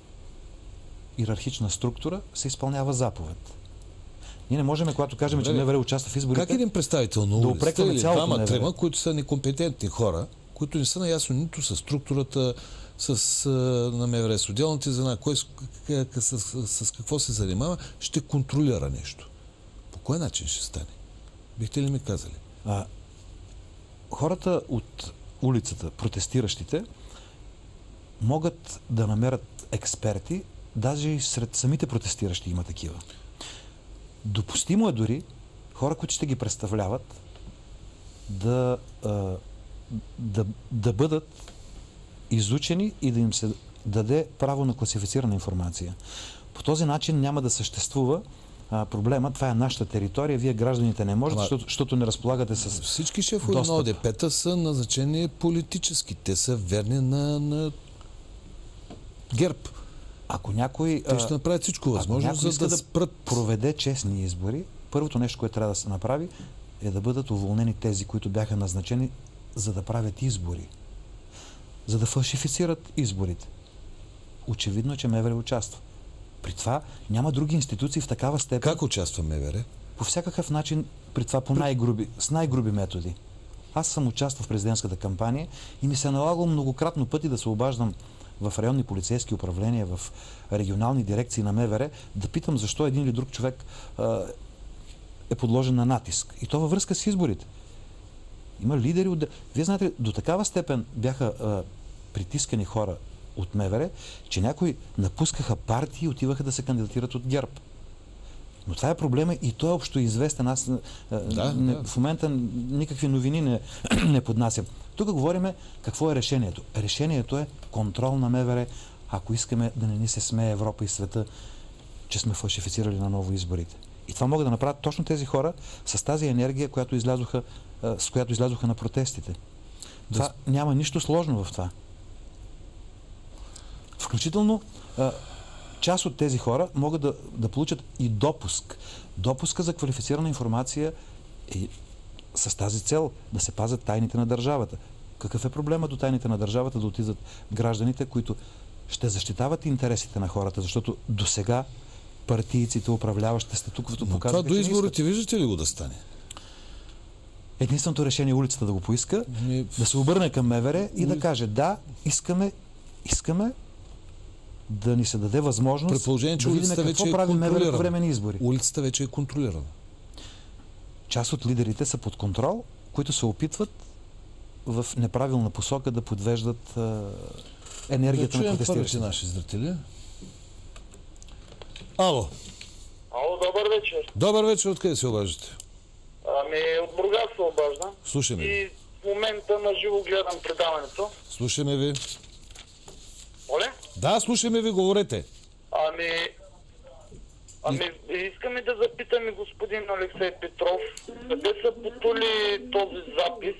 [SPEAKER 2] иерархична структура се изпълнява заповед. Ние не можем, когато кажем, че МВР участва в изборите...
[SPEAKER 1] Как един представител на улицата или двама-трема, които са некомпетентни хора, които не са наясно нито с структурата, на МВР, с отделните звена, кой с какво се занимава, ще контролира нещо. По кой начин ще стане? Бихте ли ми казали?
[SPEAKER 2] Хората от улицата, протестиращите, могат да намерят експерти, даже и сред самите протестиращи има такива. Допустимо е дори хора, които ще ги представляват, да бъдат изучени и да им се даде право на класифицирана информация. По този начин няма да съществува проблема. Това е нашата територия. Вие, гражданите, не можете, защото не разполагате с
[SPEAKER 1] всички шефове на ОДП-та са назначени политически. Те са верни на ГЕРБ.
[SPEAKER 2] Ако някой...
[SPEAKER 1] Те ще направят всичко възможно, за да спрат...
[SPEAKER 2] проведе честни избори, първото нещо, което трябва да се направи, е да бъдат уволнени тези, които бяха назначени, за да правят избори. За да фалшифицират изборите. Очевидно е, че МВР участва. При това няма други институции в такава степен...
[SPEAKER 1] Как участва МВР?
[SPEAKER 2] По всякакъв начин, при това с най-груби методи. Аз съм участвал в президентската кампания и ми се е налагало многократно пъти да се обаждам в районни полицейски управления, в регионални дирекции на МВР, да питам защо един или друг човек е подложен на натиск. И то във връзка с изборите. Има лидери от... Вие знаете, до такава степен бяха притискани хора от МВР, че някои напускаха партии и отиваха да се кандидатират от ГЕРБ. Но това е проблема и той е общо известен. Аз в момента никакви новини не поднасям. Тук говорим какво е решението. Решението е контрол на МВР, ако искаме да не ни се смее Европа и света, че сме фалшифицирали на ново изборите. И това могат да направят точно тези хора с тази енергия, с която излязоха на протестите. Няма нищо сложно в това. Включително част от тези хора могат да получат и допуск. Допуска за квалифицирана информация е с тази цел да се пазят тайните на държавата. Какъв е проблема до тайните на държавата да отидат гражданите, които ще защитават интересите на хората, защото до сега партийците, управляващите статуквото показват.
[SPEAKER 1] Това до изборите виждате ли го да стане?
[SPEAKER 2] Единственото решение е улицата да го поиска, да се обърне към МВР и да каже: да, искаме да ни се даде възможност
[SPEAKER 1] при положение, че
[SPEAKER 2] да видим
[SPEAKER 1] улицата
[SPEAKER 2] какво
[SPEAKER 1] вече
[SPEAKER 2] прави МВР по време на избори.
[SPEAKER 1] Улицата вече е контролирана.
[SPEAKER 2] Част от лидерите са под контрол, които се опитват в неправилна посока да подвеждат енергията на протестиращите.
[SPEAKER 1] Наши зрители. Ало.
[SPEAKER 3] Ало, добър вечер.
[SPEAKER 1] Добър вечер, откъде се обаждате?
[SPEAKER 3] От Бургас се обаждам.
[SPEAKER 1] Слушаме ви.
[SPEAKER 3] И в момента на живо гледам предаването.
[SPEAKER 1] Слушаме ви.
[SPEAKER 3] Оле?
[SPEAKER 1] Да, слушаме ви, говорете.
[SPEAKER 3] Искаме да запитаме господин Алексей Петров, къде са потули този запис,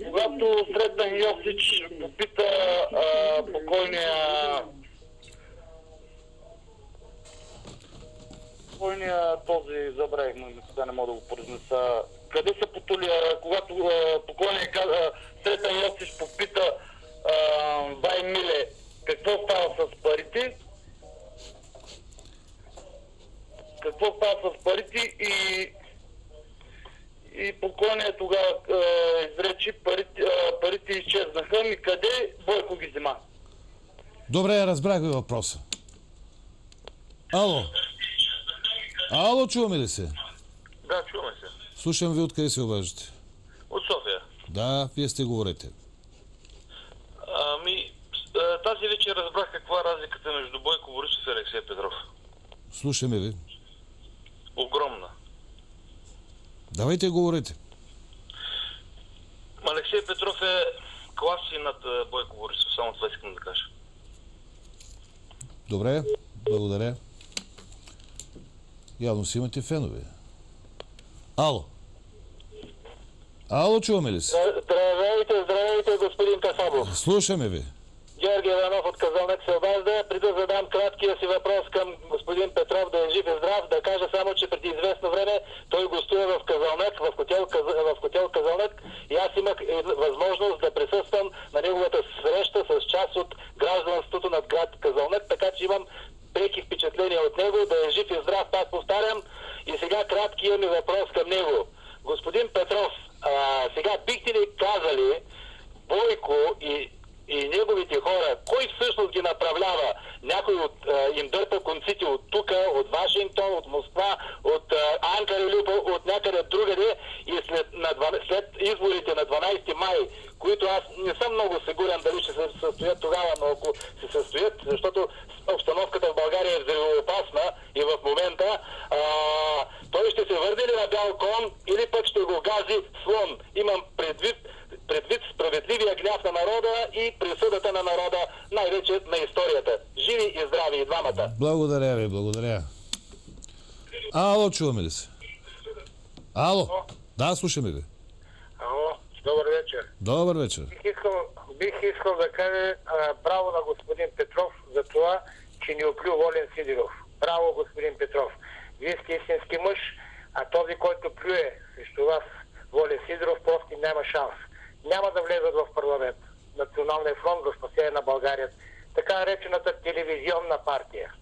[SPEAKER 3] когато Сретен Йосич попита покойния този, забравих, сега не мога да го произнеса, къде са потули, когато покойния Сретен Йосич попита Бай Миле какво става с парите, и покойният тогава изречи, парите изчезнаха, ми къде Бойко ги взема?
[SPEAKER 1] Добре, разбрах ви въпроса. Ало. Ало, чуваме ли се?
[SPEAKER 3] Да, чуваме се.
[SPEAKER 1] Слушам ви, откъде се обаждате?
[SPEAKER 3] От София.
[SPEAKER 1] Да, вие сте, говорите.
[SPEAKER 3] Тази вечер разбрах каква е разликата между Бойко Борисов и Алексей Петров.
[SPEAKER 1] Слушаме ви.
[SPEAKER 3] Огромна.
[SPEAKER 1] Давайте, говорите.
[SPEAKER 3] Алексей Петров е класи над Бойко Борисов, само това искам да кажа.
[SPEAKER 1] Добре, благодаря. Явно си имате фенове. Ало. Ало, чуваме ли се?
[SPEAKER 3] Здравейте, господин Касабов.
[SPEAKER 1] Слушаме ви.
[SPEAKER 3] Георги Иванов от Казалнек се обажда. Преди да задам краткия си въпрос към господин Петров, да е жив и здрав, да кажа само, че преди известно време той гостува в Казалнек, в хотел Казалнек, и аз имах възможност да присъствам на неговата среща с част от гражданството над град Казалнек, така че имам преки впечатления от него, да е жив и здрав, пак повтарям. И сега краткият ми въпрос към него. Господин Петров, сега бихте ли казали Бойко и неговите хора, кой всъщност ги направлява? Някой им дърпа конците от тук, от Вашингтон, от Москва, от Анкара или от някъде другаде, и след изборите на 12 май, които аз не съм много сигурен дали ще се състоят тогава, но ако се състоят, защото обстановката в България е взривоопасна и в момента, той ще се върне ли на бял кон или пък ще го гази слон? Имам предвид справедливия гняв на народа и присъдата на народа, най-вече на историята. Живи и здрави и двамата.
[SPEAKER 1] Благодаря ви, благодаря. Ало, чуваме ли се? Ало? Да, слушаме ви.
[SPEAKER 3] Ало, добър вечер.
[SPEAKER 1] Добър вечер.
[SPEAKER 3] Бих искал да кажа браво на господин Петров за това, че ни оплю Волен Сидеров. Браво, господин Петров. Вие сте истински мъж, а този, който плюе срещу вас, Волен Сидеров, просто няма шанс. Няма да влезат в парламент. Националния фронт за спасение на България. Така наречената телевизионна партия.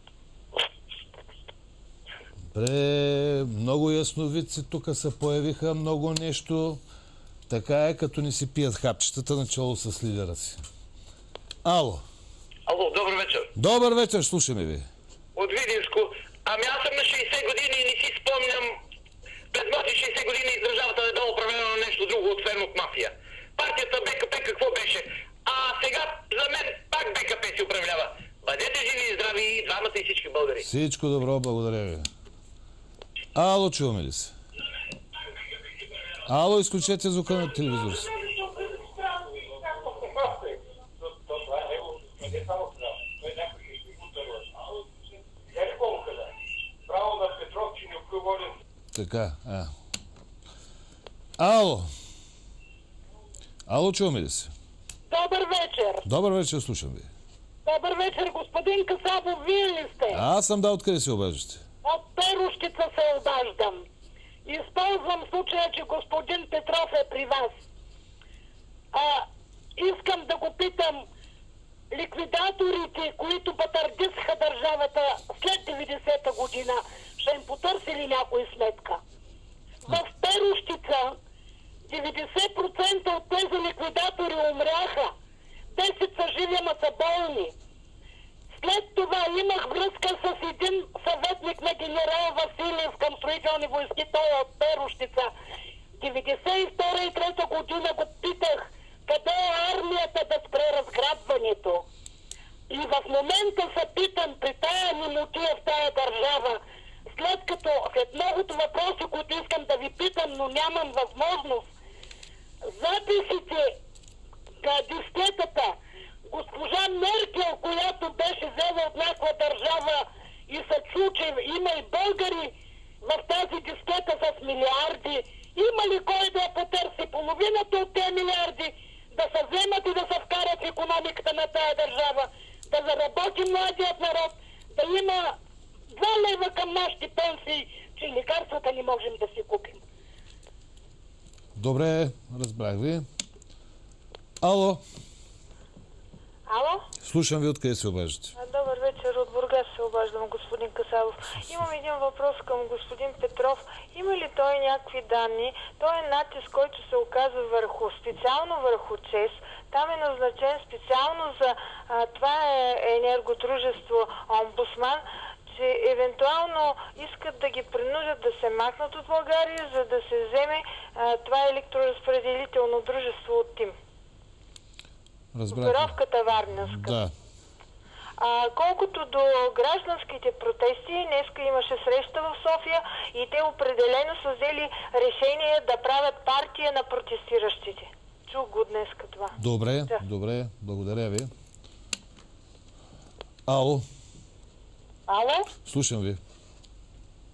[SPEAKER 1] Много ясновидци тук се появиха, много нещо. Така е, като ни си пият хапчетата начало с лидера си. Ало.
[SPEAKER 3] Ало, добър вечер.
[SPEAKER 1] Добър вечер, слушаме ви.
[SPEAKER 3] От Видинско. Аз съм на 60 години и не си спомням през моите 60 години държавата да е управлена на нещо друго, освен от мафия. Партията БКП какво беше? А сега за мен пак БКП си управлява. Бъдете живи и здрави и двамата и всички българи.
[SPEAKER 1] Всичко добро, благодаря ви. Ало, чуваме ли се? Ало, изключете звука на телевизор си. Така, Ало. Ало, чуваме ли се?
[SPEAKER 4] Добър вечер.
[SPEAKER 1] Добър вечер, слушам ви.
[SPEAKER 4] Добър вечер, господин Касабов, вие ли сте?
[SPEAKER 1] Аз съм, да, откъде се обаждате?
[SPEAKER 4] От Перущица се обаждам. Използвам случая, че господин Петров е при вас. Искам да го питам, ликвидаторите, които батардисаха държавата след 90-та година, ще им потърси ли някой сметка? В Перущица 90% от тези ликвидатори умряха. 10 са живи, ама са болни. След това имах връзка с един съветник на генерал Василев към строителни войски, той е от Перущица. 92 и 3 година го питах къде е армията да спре разграбването. И в момента се питам при тая минутия в тая държава, след като след многото въпроси, които искам да ви питам, но нямам възможност, записите, дискетата, госпожа Меркел, която беше взела от някаква държава и се чу, че има и българи в тази дискета с милиарди, има ли кой да я потърси? Половината от тези милиарди да се вземат и да се вкарат в икономиката на тая държава, да заработи младият народ, да има 2 лева към нашите пенсии, че лекарствата не можем да си купим.
[SPEAKER 1] Добре, разбрах ви. Ало,
[SPEAKER 5] Ало?
[SPEAKER 1] слушам ви, откъде се обаждате?
[SPEAKER 5] Добър вечер, от Бургас се обаждам, господин Касабов. Имам един въпрос към господин Петров. Има ли той някакви данни? Той е натиск, който се оказва специално върху ЧЕЗ. Там е назначен специално за това е енергодружество Омбудсман, че евентуално искат да ги принудят да се махнат от България, за да се вземе това електроразпределително дружество от ТИМ.
[SPEAKER 1] Разбрах.
[SPEAKER 5] Групировката Варненска.
[SPEAKER 1] Да.
[SPEAKER 5] Колкото до гражданските протести, днеска имаше среща в София и те определено са взели решение да правят партия на протестиращите. Чух го днеска това.
[SPEAKER 1] Добре,
[SPEAKER 5] Да.
[SPEAKER 1] добре, благодаря ви. Ало,
[SPEAKER 4] Ало?
[SPEAKER 1] слушам ви.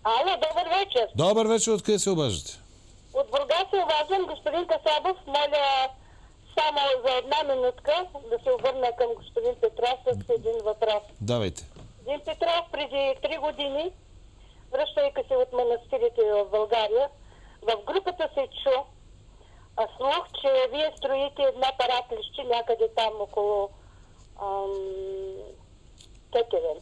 [SPEAKER 4] Ало, добър вечер.
[SPEAKER 1] Добър вечер, откъде се обаждате?
[SPEAKER 4] От Бургас се обаждам, господин Касабов, моля само за 1 минутка да се обърна към господин Петров с един въпрос.
[SPEAKER 1] Давайте.
[SPEAKER 4] Господин Петров, преди 3 години, връщайки се от манастирите в България, в групата се чу слух, че вие строите една параклище някъде там около Тетевен.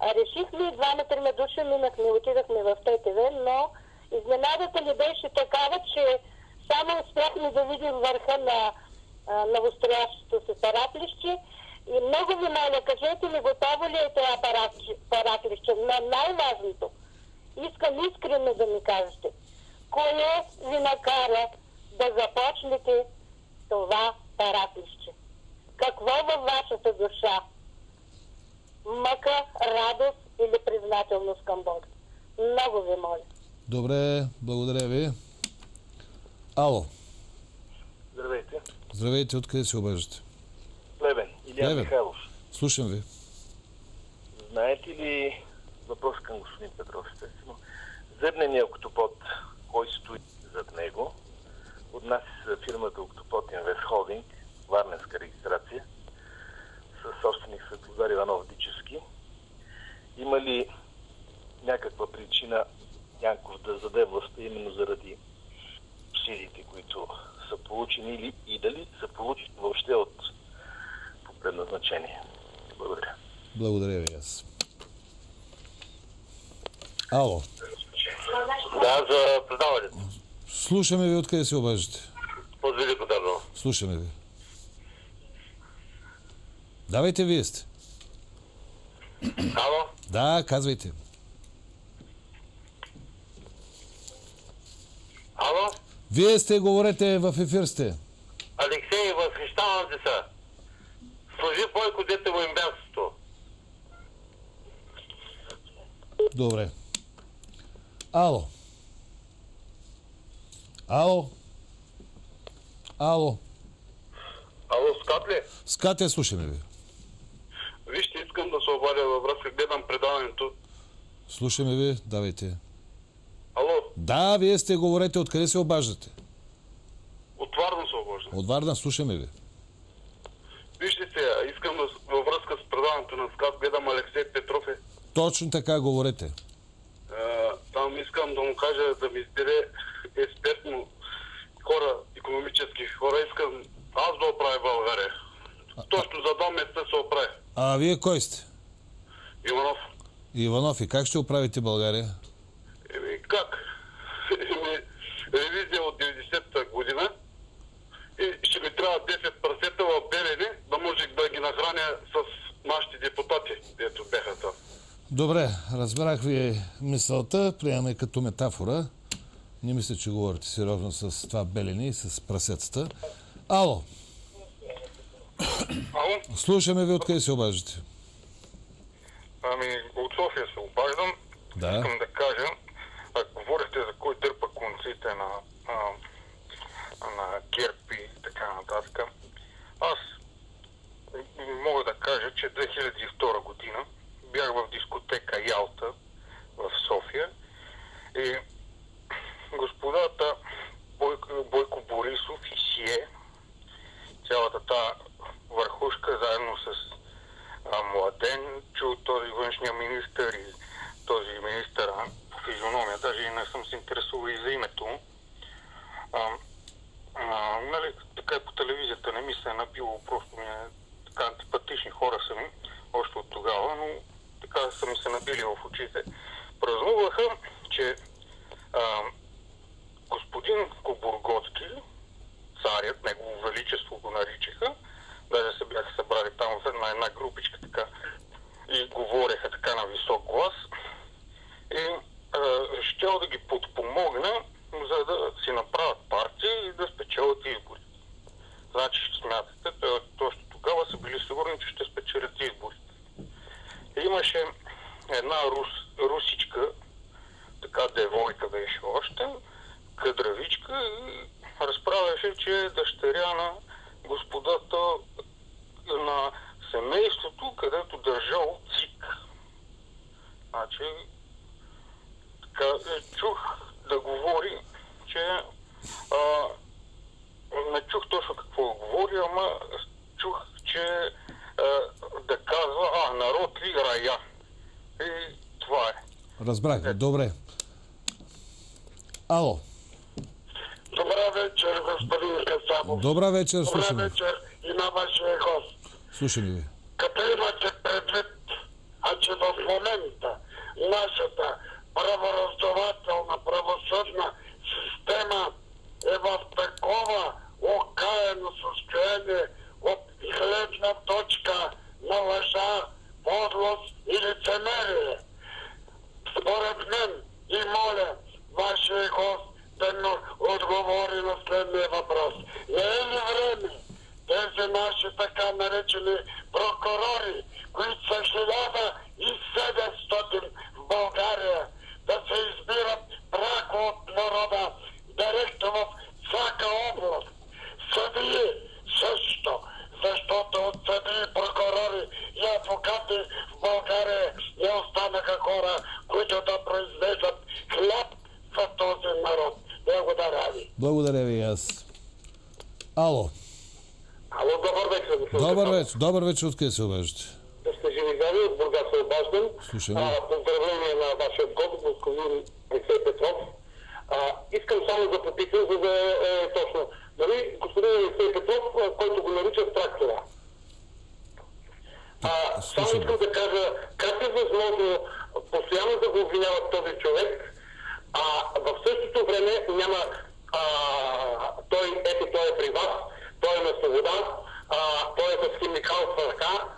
[SPEAKER 4] Решихме, 2-3 души минахме, отидахме в Тетевен, но изненадата ни беше такава, че само успяхме да видим върха на новостроящото се параклище и много ви моля, кажете ми, готово ли е това параклище? Но най-важното, искам искрено да ми кажете, кое ви накара да започнете това параклище? Какво във вашата душа? Мъка, радост или признателност към Бога? Много ви моля.
[SPEAKER 1] Добре, благодаря ви. Ало.
[SPEAKER 3] Здравейте.
[SPEAKER 1] Здравейте, откъде се обаждате?
[SPEAKER 3] Плевен. Илиян
[SPEAKER 1] Плевен.
[SPEAKER 3] Михайлов.
[SPEAKER 1] Слушам ви.
[SPEAKER 3] Знаете ли, въпрос към господин Петров, естествено, зърнения октопод, кой стои зад него? От нас фирмата Октопод Инвест Холдинг, варненска регистрация, със собственик Светлодар Иванов Дически. Има ли някаква причина Янков да заде властта именно заради субсидиите, които са получени и дали са получени въобще по предназначение? Благодаря.
[SPEAKER 1] Благодаря ви аз. Ало.
[SPEAKER 3] Да, за предаването.
[SPEAKER 1] Слушаме ви, откъде се обаждате?
[SPEAKER 3] От Велико Търново.
[SPEAKER 1] Слушаме ви. Давайте, вие сте.
[SPEAKER 3] Ало?
[SPEAKER 1] Да, казвайте.
[SPEAKER 3] Ало?
[SPEAKER 1] Вие сте, говорете, в ефир сте.
[SPEAKER 3] Алексей, възхищавам се са. Служи Бойко, дете му им мястото.
[SPEAKER 1] Добре. Ало. Ало. Ало.
[SPEAKER 3] Ало, Скат ли?
[SPEAKER 1] Скате, слушаме ви.
[SPEAKER 3] Вижте, искам да се обадя във връзка, гледам предаването.
[SPEAKER 1] Слушаме ви, давайте.
[SPEAKER 3] Ало,
[SPEAKER 1] Да, вие сте, говорете, откъде се обаждате?
[SPEAKER 3] от Варна се обаждам.
[SPEAKER 1] От Варна, слушаме ви.
[SPEAKER 6] Вижте сега, искам във връзка с предаването на СКАТ, гледам Алексей Петров е.
[SPEAKER 1] Точно така говорете.
[SPEAKER 6] Там искам да му кажа да ми избере експертно хора, икономически хора. Искам аз да оправя България. Точно за 2 месеца се оправя.
[SPEAKER 1] А вие кой сте?
[SPEAKER 6] Иванов.
[SPEAKER 1] Иванов. И как ще оправите България?
[SPEAKER 6] Как? Ревизия от 90-та година и ще ми трябва 10 прасета в Белене, да може да ги нахраня с нашите депутати, дето бяха там.
[SPEAKER 1] Добре, разбрах ви мисълта, приемаме като метафора. Не мисля, че говорите сериозно с това Белене и с прасетата. Ало!
[SPEAKER 7] Ало?
[SPEAKER 1] Слушаме ви, откъде се обаждате?
[SPEAKER 7] От София се обаждам.
[SPEAKER 1] Да.
[SPEAKER 7] Искам да кажа, говорихте за кой дърпа конците на ГЕРБ и така нататък. Аз мога да кажа, че 2002 година бях в дискотека Ялта в София и господата Бойко Борисов и Сие, цялата тази върхушка, заедно с Младен, чул този външния министър и този министър по физиономия, даже и не съм се интересувал и за името му. Нали, така и по телевизията не ми се е набило, просто ми е така антипатични хора са ми, още от тогава, но така са ми се набили в очите. Празнуваха, че господин Кобурготски, царят, негово величество го наричаха, даже се бяха събрали там в една групичка така и говореха така на висок глас и щел да ги подпомогна, за да си направят партия и да спечелят избори. Значи ще смятате, точно тогава са били сигурни, че ще спечелят изборите. Имаше една русичка, така девойка беше още, кадравичка и разправяше, че е дъщеря на господата на семейството, където държал ЦИК. Значи, така, чух да говори, че не чух точно какво говори, ама чух, че да казва, народ ли рая. И това е.
[SPEAKER 1] Разбрах ви, добре. Ало.
[SPEAKER 8] Добър вечер, господин Касабов.
[SPEAKER 1] Добра вечер,
[SPEAKER 8] Добър
[SPEAKER 1] слушаме.
[SPEAKER 8] вечер и на вашия гост.
[SPEAKER 1] Слушаме ви.
[SPEAKER 8] Като имате предвид, че в момента нашата правораздавателна правосъдна система е в такова окаяно състояние от гледна точка на лъжа, подлост и лицемерие. Според мен и моля вашия гост да отговори на следния въпрос. Не е ли време тези наши така наречени прокурори, които са 1700 в България, да се избират пряко от народа, директно в всяка област? Съдии също, защото от съдии, прокурори и адвокати в България не останаха хора, които да произвеждат хляб за този народ. Благодаря ви.
[SPEAKER 1] Благодаря ви и аз. Ало.
[SPEAKER 8] Ало, добър вечер, господин.
[SPEAKER 1] Добър вечер, откъде се обаждате?
[SPEAKER 8] Да сте живи здрави, от Бургас се обаждам.
[SPEAKER 1] Слушаме.
[SPEAKER 8] Поздравление на вашия гост, господин Алексей Петров. Искам само да попитам, за да е точно. Нали, господин Алексей Петров, който го наричат трактора. Само искам да кажа, как е възможно постоянно да го обвиняват този човек, а в същото време няма той е при вас, той е на свобода, той е с химикал в ръка,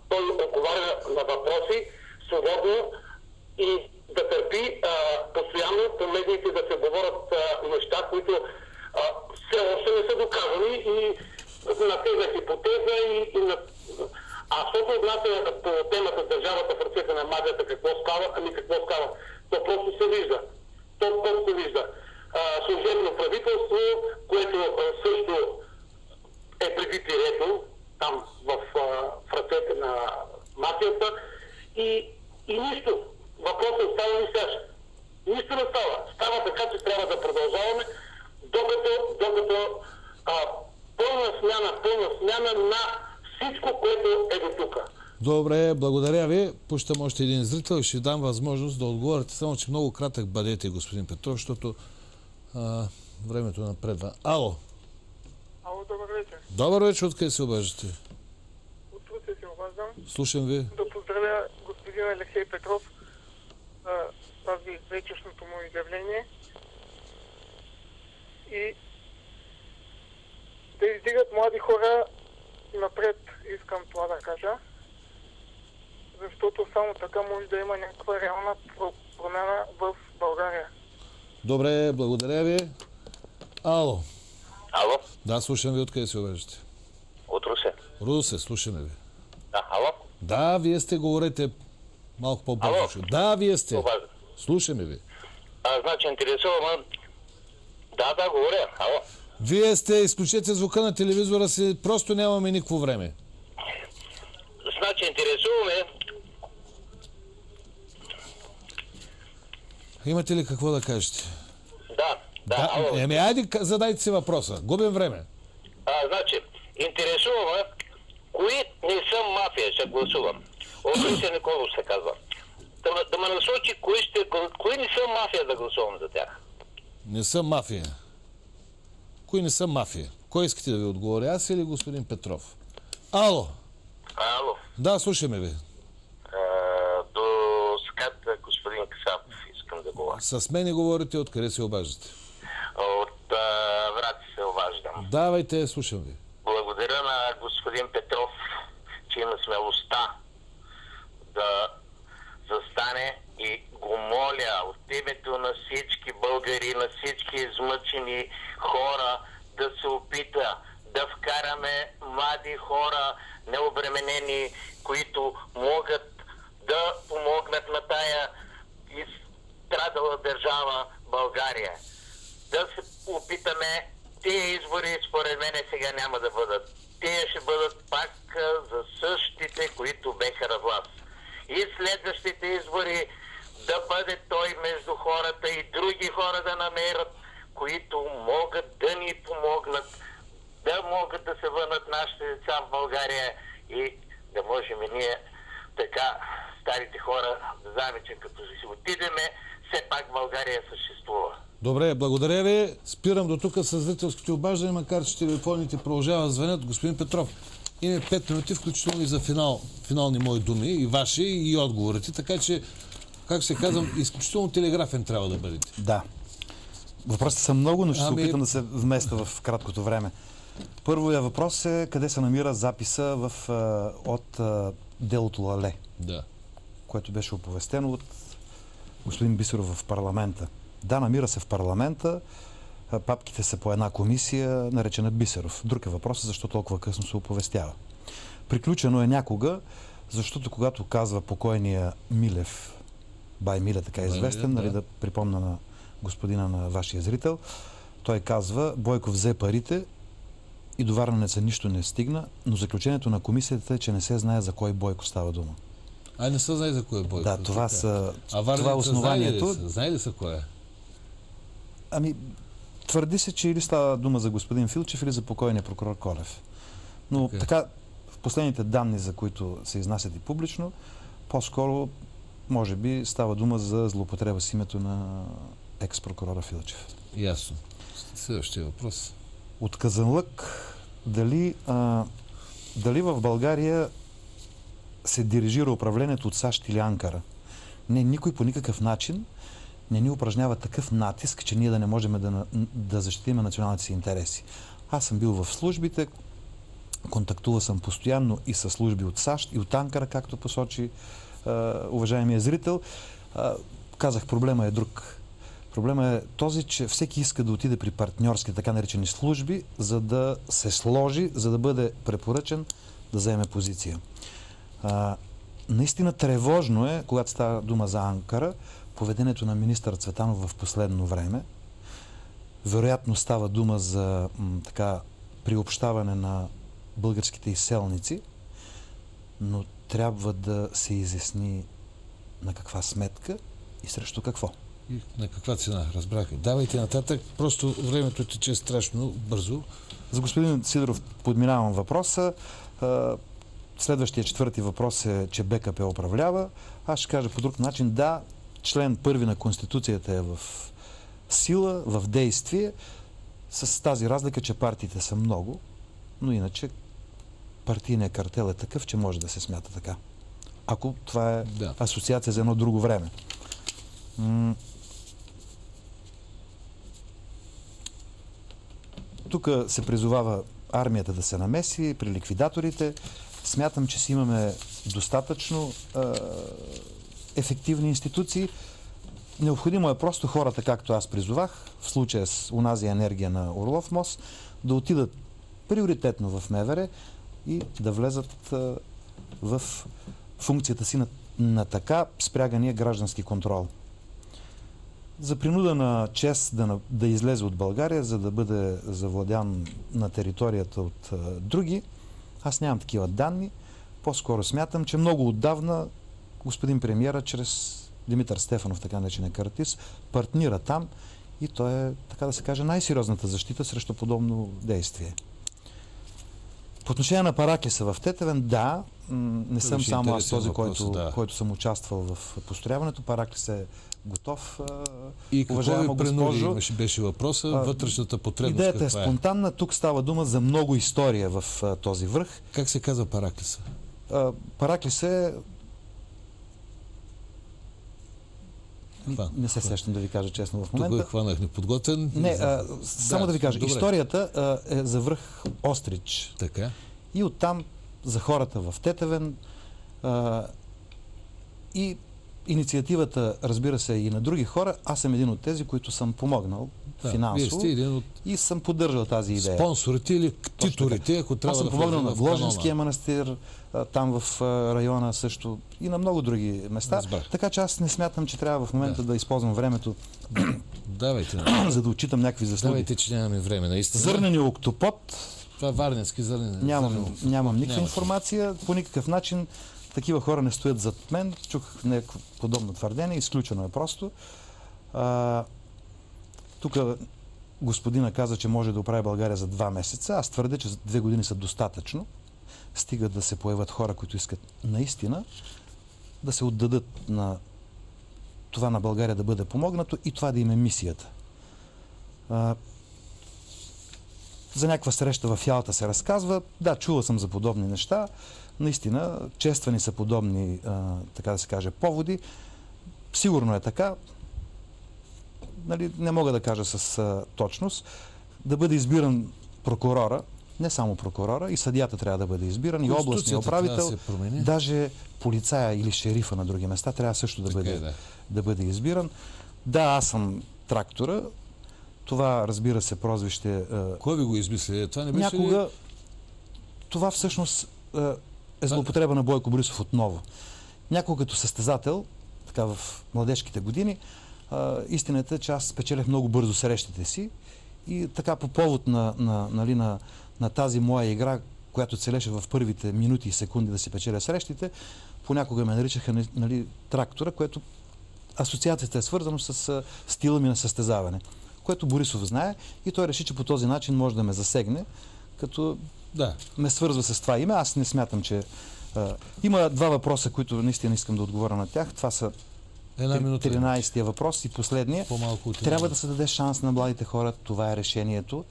[SPEAKER 8] той отговаря на въпроси свободно и да търпи постоянно по медиите да се говорят неща, които все още не са доказани и на тези хипотеза и на... що се отнася по темата държавата в ръцете на магията, какво става? Какво става? То просто се вижда. Служебно правителство, което също е преди пирето, там в ръцете на мафията и нищо. Въпросът става висящ. Нищо не става. Става така, че трябва да продължаваме, докато пълна смяна на всичко, което е до тук.
[SPEAKER 1] Добре, благодаря ви. Пущам още един зрител и ще дам възможност да отговорите. Само, че много кратък бъдете, господин Петров, защото времето напредва. Ало!
[SPEAKER 9] Ало, добър вечер.
[SPEAKER 1] Добър вечер, откъде се обаждате?
[SPEAKER 9] От Русе се обаждам.
[SPEAKER 1] Слушам ви.
[SPEAKER 9] Да поздравя господин Алексей Петров за тази вечершното му изявление и да издигат млади хора напред, искам това да кажа, защото само така може да има някаква реална промяна в България.
[SPEAKER 1] Добре, благодаря ви. Ало!
[SPEAKER 10] Ало?
[SPEAKER 1] Да, слушам ви, откъде се обаждате?
[SPEAKER 10] От Русе.
[SPEAKER 1] Русе, слушаме ви.
[SPEAKER 10] Да, ало?
[SPEAKER 1] Да, вие сте, говорете малко по-бързо. Да, вие сте. Слушаме ви.
[SPEAKER 10] Значи, интересувам. Да, говоря. Ало?
[SPEAKER 1] Вие сте, изключете звука на телевизора си, просто нямаме никакво време.
[SPEAKER 10] Значи, интересуваме.
[SPEAKER 1] Имате ли какво да кажете?
[SPEAKER 10] Да, ало.
[SPEAKER 1] Айде, задайте си въпроса. Губим време.
[SPEAKER 10] Значи, интересуваме, кои не съм мафия, ще гласувам. Олеся Николов се казва. Да ме насочи, кои не съм мафия да гласувам за тях.
[SPEAKER 1] Не съм мафия. Кои не съм мафия? Кой искате да ви отговори? Аз или господин Петров? Ало!
[SPEAKER 10] Ало?
[SPEAKER 1] Да, слушаме ви.
[SPEAKER 10] До СКАТ, господин Касапов, искам да говоря.
[SPEAKER 1] С мен говорите, откъде се обаждате?
[SPEAKER 10] От Враца се обаждам.
[SPEAKER 1] Давайте, слушам ви.
[SPEAKER 10] Благодаря на господин Петров, че има смелостта да застане и го моля от името на всички българи, на всички измъчени хора да се опита да вкараме млади хора, необременени, които могат да помогнат на тая изстрадала държава България. Да се опитаме, тези избори според мен сега няма да бъдат. Те ще бъдат пак за същите, които беха на власт. И следващите избори да бъде той между хората и други хора да намерят, които могат да ни помогнат, да могат да се върнат нашите деца в България и да можем и ние така, старите хора, да знаем, че като си отидеме, все пак България съществува.
[SPEAKER 1] Добре, благодаря ви. Спирам до тук с зрителските обаждания, макар че телефоните продължават да звънят. Господин Петров, има 5 минути, включително и за финални мои думи, и ваши, и отговорите, така че, как се казвам, изключително телеграфен трябва да бъдете.
[SPEAKER 2] Да. Въпросите са много, но ще се опитам да се вместя в краткото време. Първият въпрос е къде се намира записа от делото Лале, което беше оповестено от господин Бисеров в парламента. Да, намира се в парламента, папките са по една комисия, наречена Бисеров. Друг е въпросът, защо толкова късно се оповестява. Приключено е някога, защото когато казва покойния Милев, Бай Миле, така известен, нали, да припомня на господина, на вашия зрител, той казва, Бойко взе парите и до Варненеца нищо не стигна, но заключението на комисията е, че не се знае за кой Бойко става дума.
[SPEAKER 1] Не се знае за кой е Бойко.
[SPEAKER 2] Да, това е основанието.
[SPEAKER 1] Знае ли са кой е?
[SPEAKER 2] Твърди се, че или става дума за господин Филчев, или за покойния прокурор Колев. Но така, в последните данни, за които се изнасят и публично, по-скоро, може би, става дума за злоупотреба с името на екс-прокурора Филчев.
[SPEAKER 1] Ясно. Следващия въпрос.
[SPEAKER 2] От Казанлък, дали в България се дирижира управлението от САЩ или Анкара? Не, никой по никакъв начин не ни упражнява такъв натиск, че ние да не можем да защитим националните си интереси. Аз съм бил в службите, контактувал съм постоянно и с служби от САЩ и от Анкара, както посочи уважаемия зрител. Казах, проблема е друг. Проблема е този, че всеки иска да отиде при партньорски, така наречени служби, за да се сложи, за да бъде препоръчен да вземе позиция. Наистина тревожно е, когато става дума за Анкара, поведението на министър Цветанов в последно време. Вероятно става дума за приобщаване на българските изселници, но трябва да се изясни на каква сметка и срещу какво.
[SPEAKER 1] И на каква цена? Разбрах. Давайте нататък. Просто времето тече страшно бързо.
[SPEAKER 2] За господин Сидоров подминавам въпроса. Следващия четвърти въпрос е, че БКП управлява. Аз ще кажа по друг начин. Да, член 1 на Конституцията е в сила, в действие, с тази разлика, че партиите са много, но иначе партийният картел е такъв, че може да се смята така. Ако това е асоциация за едно друго време. Тук се призовава армията да се намеси при ликвидаторите. Смятам, че си имаме достатъчно ефективни институции. Необходимо е просто хората, както аз призовах, в случая с унази енергия на Орлов мост, да отидат приоритетно в МВР и да влезат в функцията си на така спрягания граждански контрол. За принуда на ЧЕЗ да излезе от България, за да бъде завладян на територията от други, аз нямам такива данни. По-скоро смятам, че много отдавна господин премиера чрез Димитър Стефанов, така наречен Картис, партнира там и той е, така да се каже, най-сериозната защита срещу подобно действие. По отношение на Параклиса в Тетевен, да, не съм само аз този, който съм участвал в построяването. Параклис е готов.
[SPEAKER 1] И какво ви принуди, беше въпроса, вътрешната потребност.
[SPEAKER 2] Идеята е спонтанна. Тук става дума за много история в този връх.
[SPEAKER 1] Как се казва Параклиса?
[SPEAKER 2] Параклис е... Не се сещам да ви кажа честно в момента.
[SPEAKER 1] Тук хванах неподготвен.
[SPEAKER 2] Само да ви кажа. Добре. Историята е за връх Острич.
[SPEAKER 1] Така.
[SPEAKER 2] И оттам за хората в Тетевен. И инициативата, разбира се, и на други хора. Аз съм един от тези, които съм помогнал финансово и съм поддържал тази идея.
[SPEAKER 1] Спонсорите или титулите, ако трябва да...
[SPEAKER 2] Аз съм помогнал на Вложенския манастир, там в района също и на много други места.
[SPEAKER 1] Разбрах.
[SPEAKER 2] Така че аз не смятам, че трябва в момента да използвам времето за да отчитам някакви заслуги.
[SPEAKER 1] Давайте, че нямаме време, наистина.
[SPEAKER 2] Зърнени октопод.
[SPEAKER 1] Това е варненски зърнен.
[SPEAKER 2] Нямам никаква информация. По никакъв начин такива хора не стоят зад мен. Чух някакво подобно твърдение. Изключено е просто. Тук господина каза, че може да оправи България за 2 месеца. Аз твърдя, че 2 години са достатъчно. Стига да се появят хора, които искат наистина да се отдадат на това на България да бъде помогнато и това да им е мисията. За някаква среща в Ялта се разказва. Да, чувал съм за подобни неща. Наистина, чествани са подобни, така да се каже, поводи. Сигурно е така. Нали, не мога да кажа с точност. Да бъде избиран прокурора, не само прокурора, и съдията трябва да бъде избиран, и областния управител, даже полицая или шерифа на други места трябва също да бъде избиран. Да, аз съм трактора. Това, разбира се, прозвище...
[SPEAKER 1] Кой ви го измисли? Това не беше
[SPEAKER 2] някога... Това всъщност е злоупотреба на Бойко Борисов отново. Някога като състезател, така в младежките години, истината е, че аз спечелях много бързо срещите си и така по повод на тази моя игра, която целеше в първите минути и секунди да си печеля срещите, понякога ме наричаха трактора, което асоциацията е свързано с стила ми на състезаване, което Борисов знае и той реши, че по този начин може да ме засегне, като ме свързва с това име. Аз не смятам, че... Има 2 въпроса, които наистина искам да отговоря на тях. Това са 13-тия въпрос и последния. Трябва да се даде шанс на младите хора. Това е решението.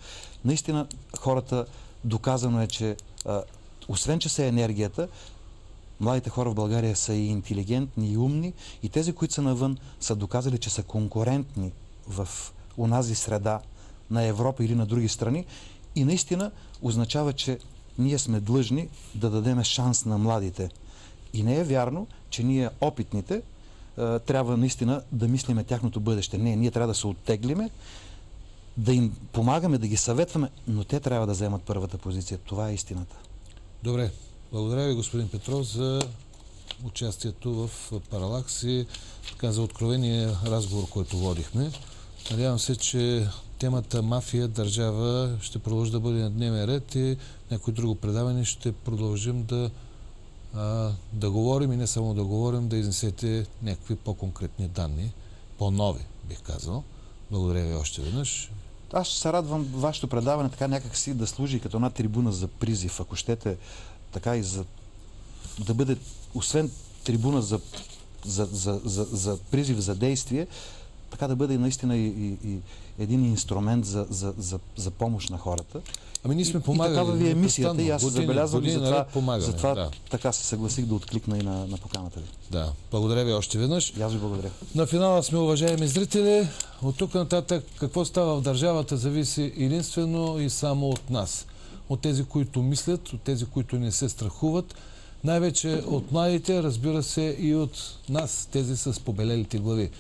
[SPEAKER 2] Наистина хората, доказано е, че освен, че са енергията, младите хора в България са и интелигентни, и умни, и тези, които са навън, са доказали, че са конкурентни в онази среда на Европа или на други страни. И наистина означава, че ние сме длъжни да дадем шанс на младите. И не е вярно, че ние опитните трябва наистина да мислиме тяхното бъдеще. Не, ние трябва да се оттеглиме, да им помагаме, да ги съветваме, но те трябва да вземат първата позиция. Това е истината.
[SPEAKER 1] Добре. Благодаря ви, господин Петров, за участието в Паралакс и така за откровения разговор, който водихме. Надявам се, че темата мафия, държава ще продължи да бъде на дневен ред и някое друго предаване ще продължим да говорим и не само да говорим, да изнесете някакви по-конкретни данни, по-нови бих казал. Благодаря ви още веднъж.
[SPEAKER 2] Аз ще се радвам вашето предаване така някакси да служи като една трибуна за призив, ако щете, така и за да бъде, освен трибуна за призив за действие, така да бъде наистина и един инструмент за помощ на хората.
[SPEAKER 1] Ами ние сме помагали.
[SPEAKER 2] И такава ви е мисията и аз се забелязвам и затова
[SPEAKER 1] да.
[SPEAKER 2] Така се съгласих да откликна и на поканата ви.
[SPEAKER 1] Да, благодаря ви още веднъж.
[SPEAKER 2] И аз ви благодаря.
[SPEAKER 1] На финала сме, уважаеми зрители. От тук нататък какво става в държавата зависи единствено и само от нас. От тези, които мислят, от тези, които не се страхуват. Най-вече от младите, разбира се, и от нас, тези с побелелите глави.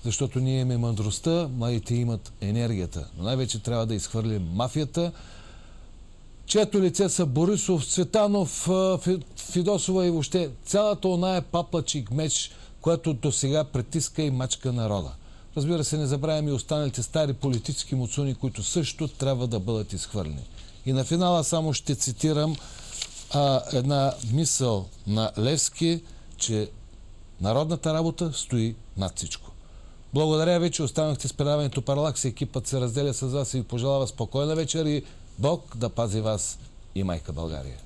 [SPEAKER 1] Защото ние имаме мъдростта, младите имат енергията. Но най-вече трябва да изхвърлим мафията, чието лице са Борисов, Цветанов, Фидосова и въобще цялата оная паплач и гмеч, която до сега притиска и мачка народа. Разбира се, не забравяме и останалите стари политически муцуни, които също трябва да бъдат изхвърлени. И на финала само ще цитирам една мисъл на Левски, че народната работа стои над всичко. Благодаря ви, че останахте с предаването Паралакс. Екипът се разделя с вас и ви пожелава спокойна вечер и Бог да пази вас и майка България.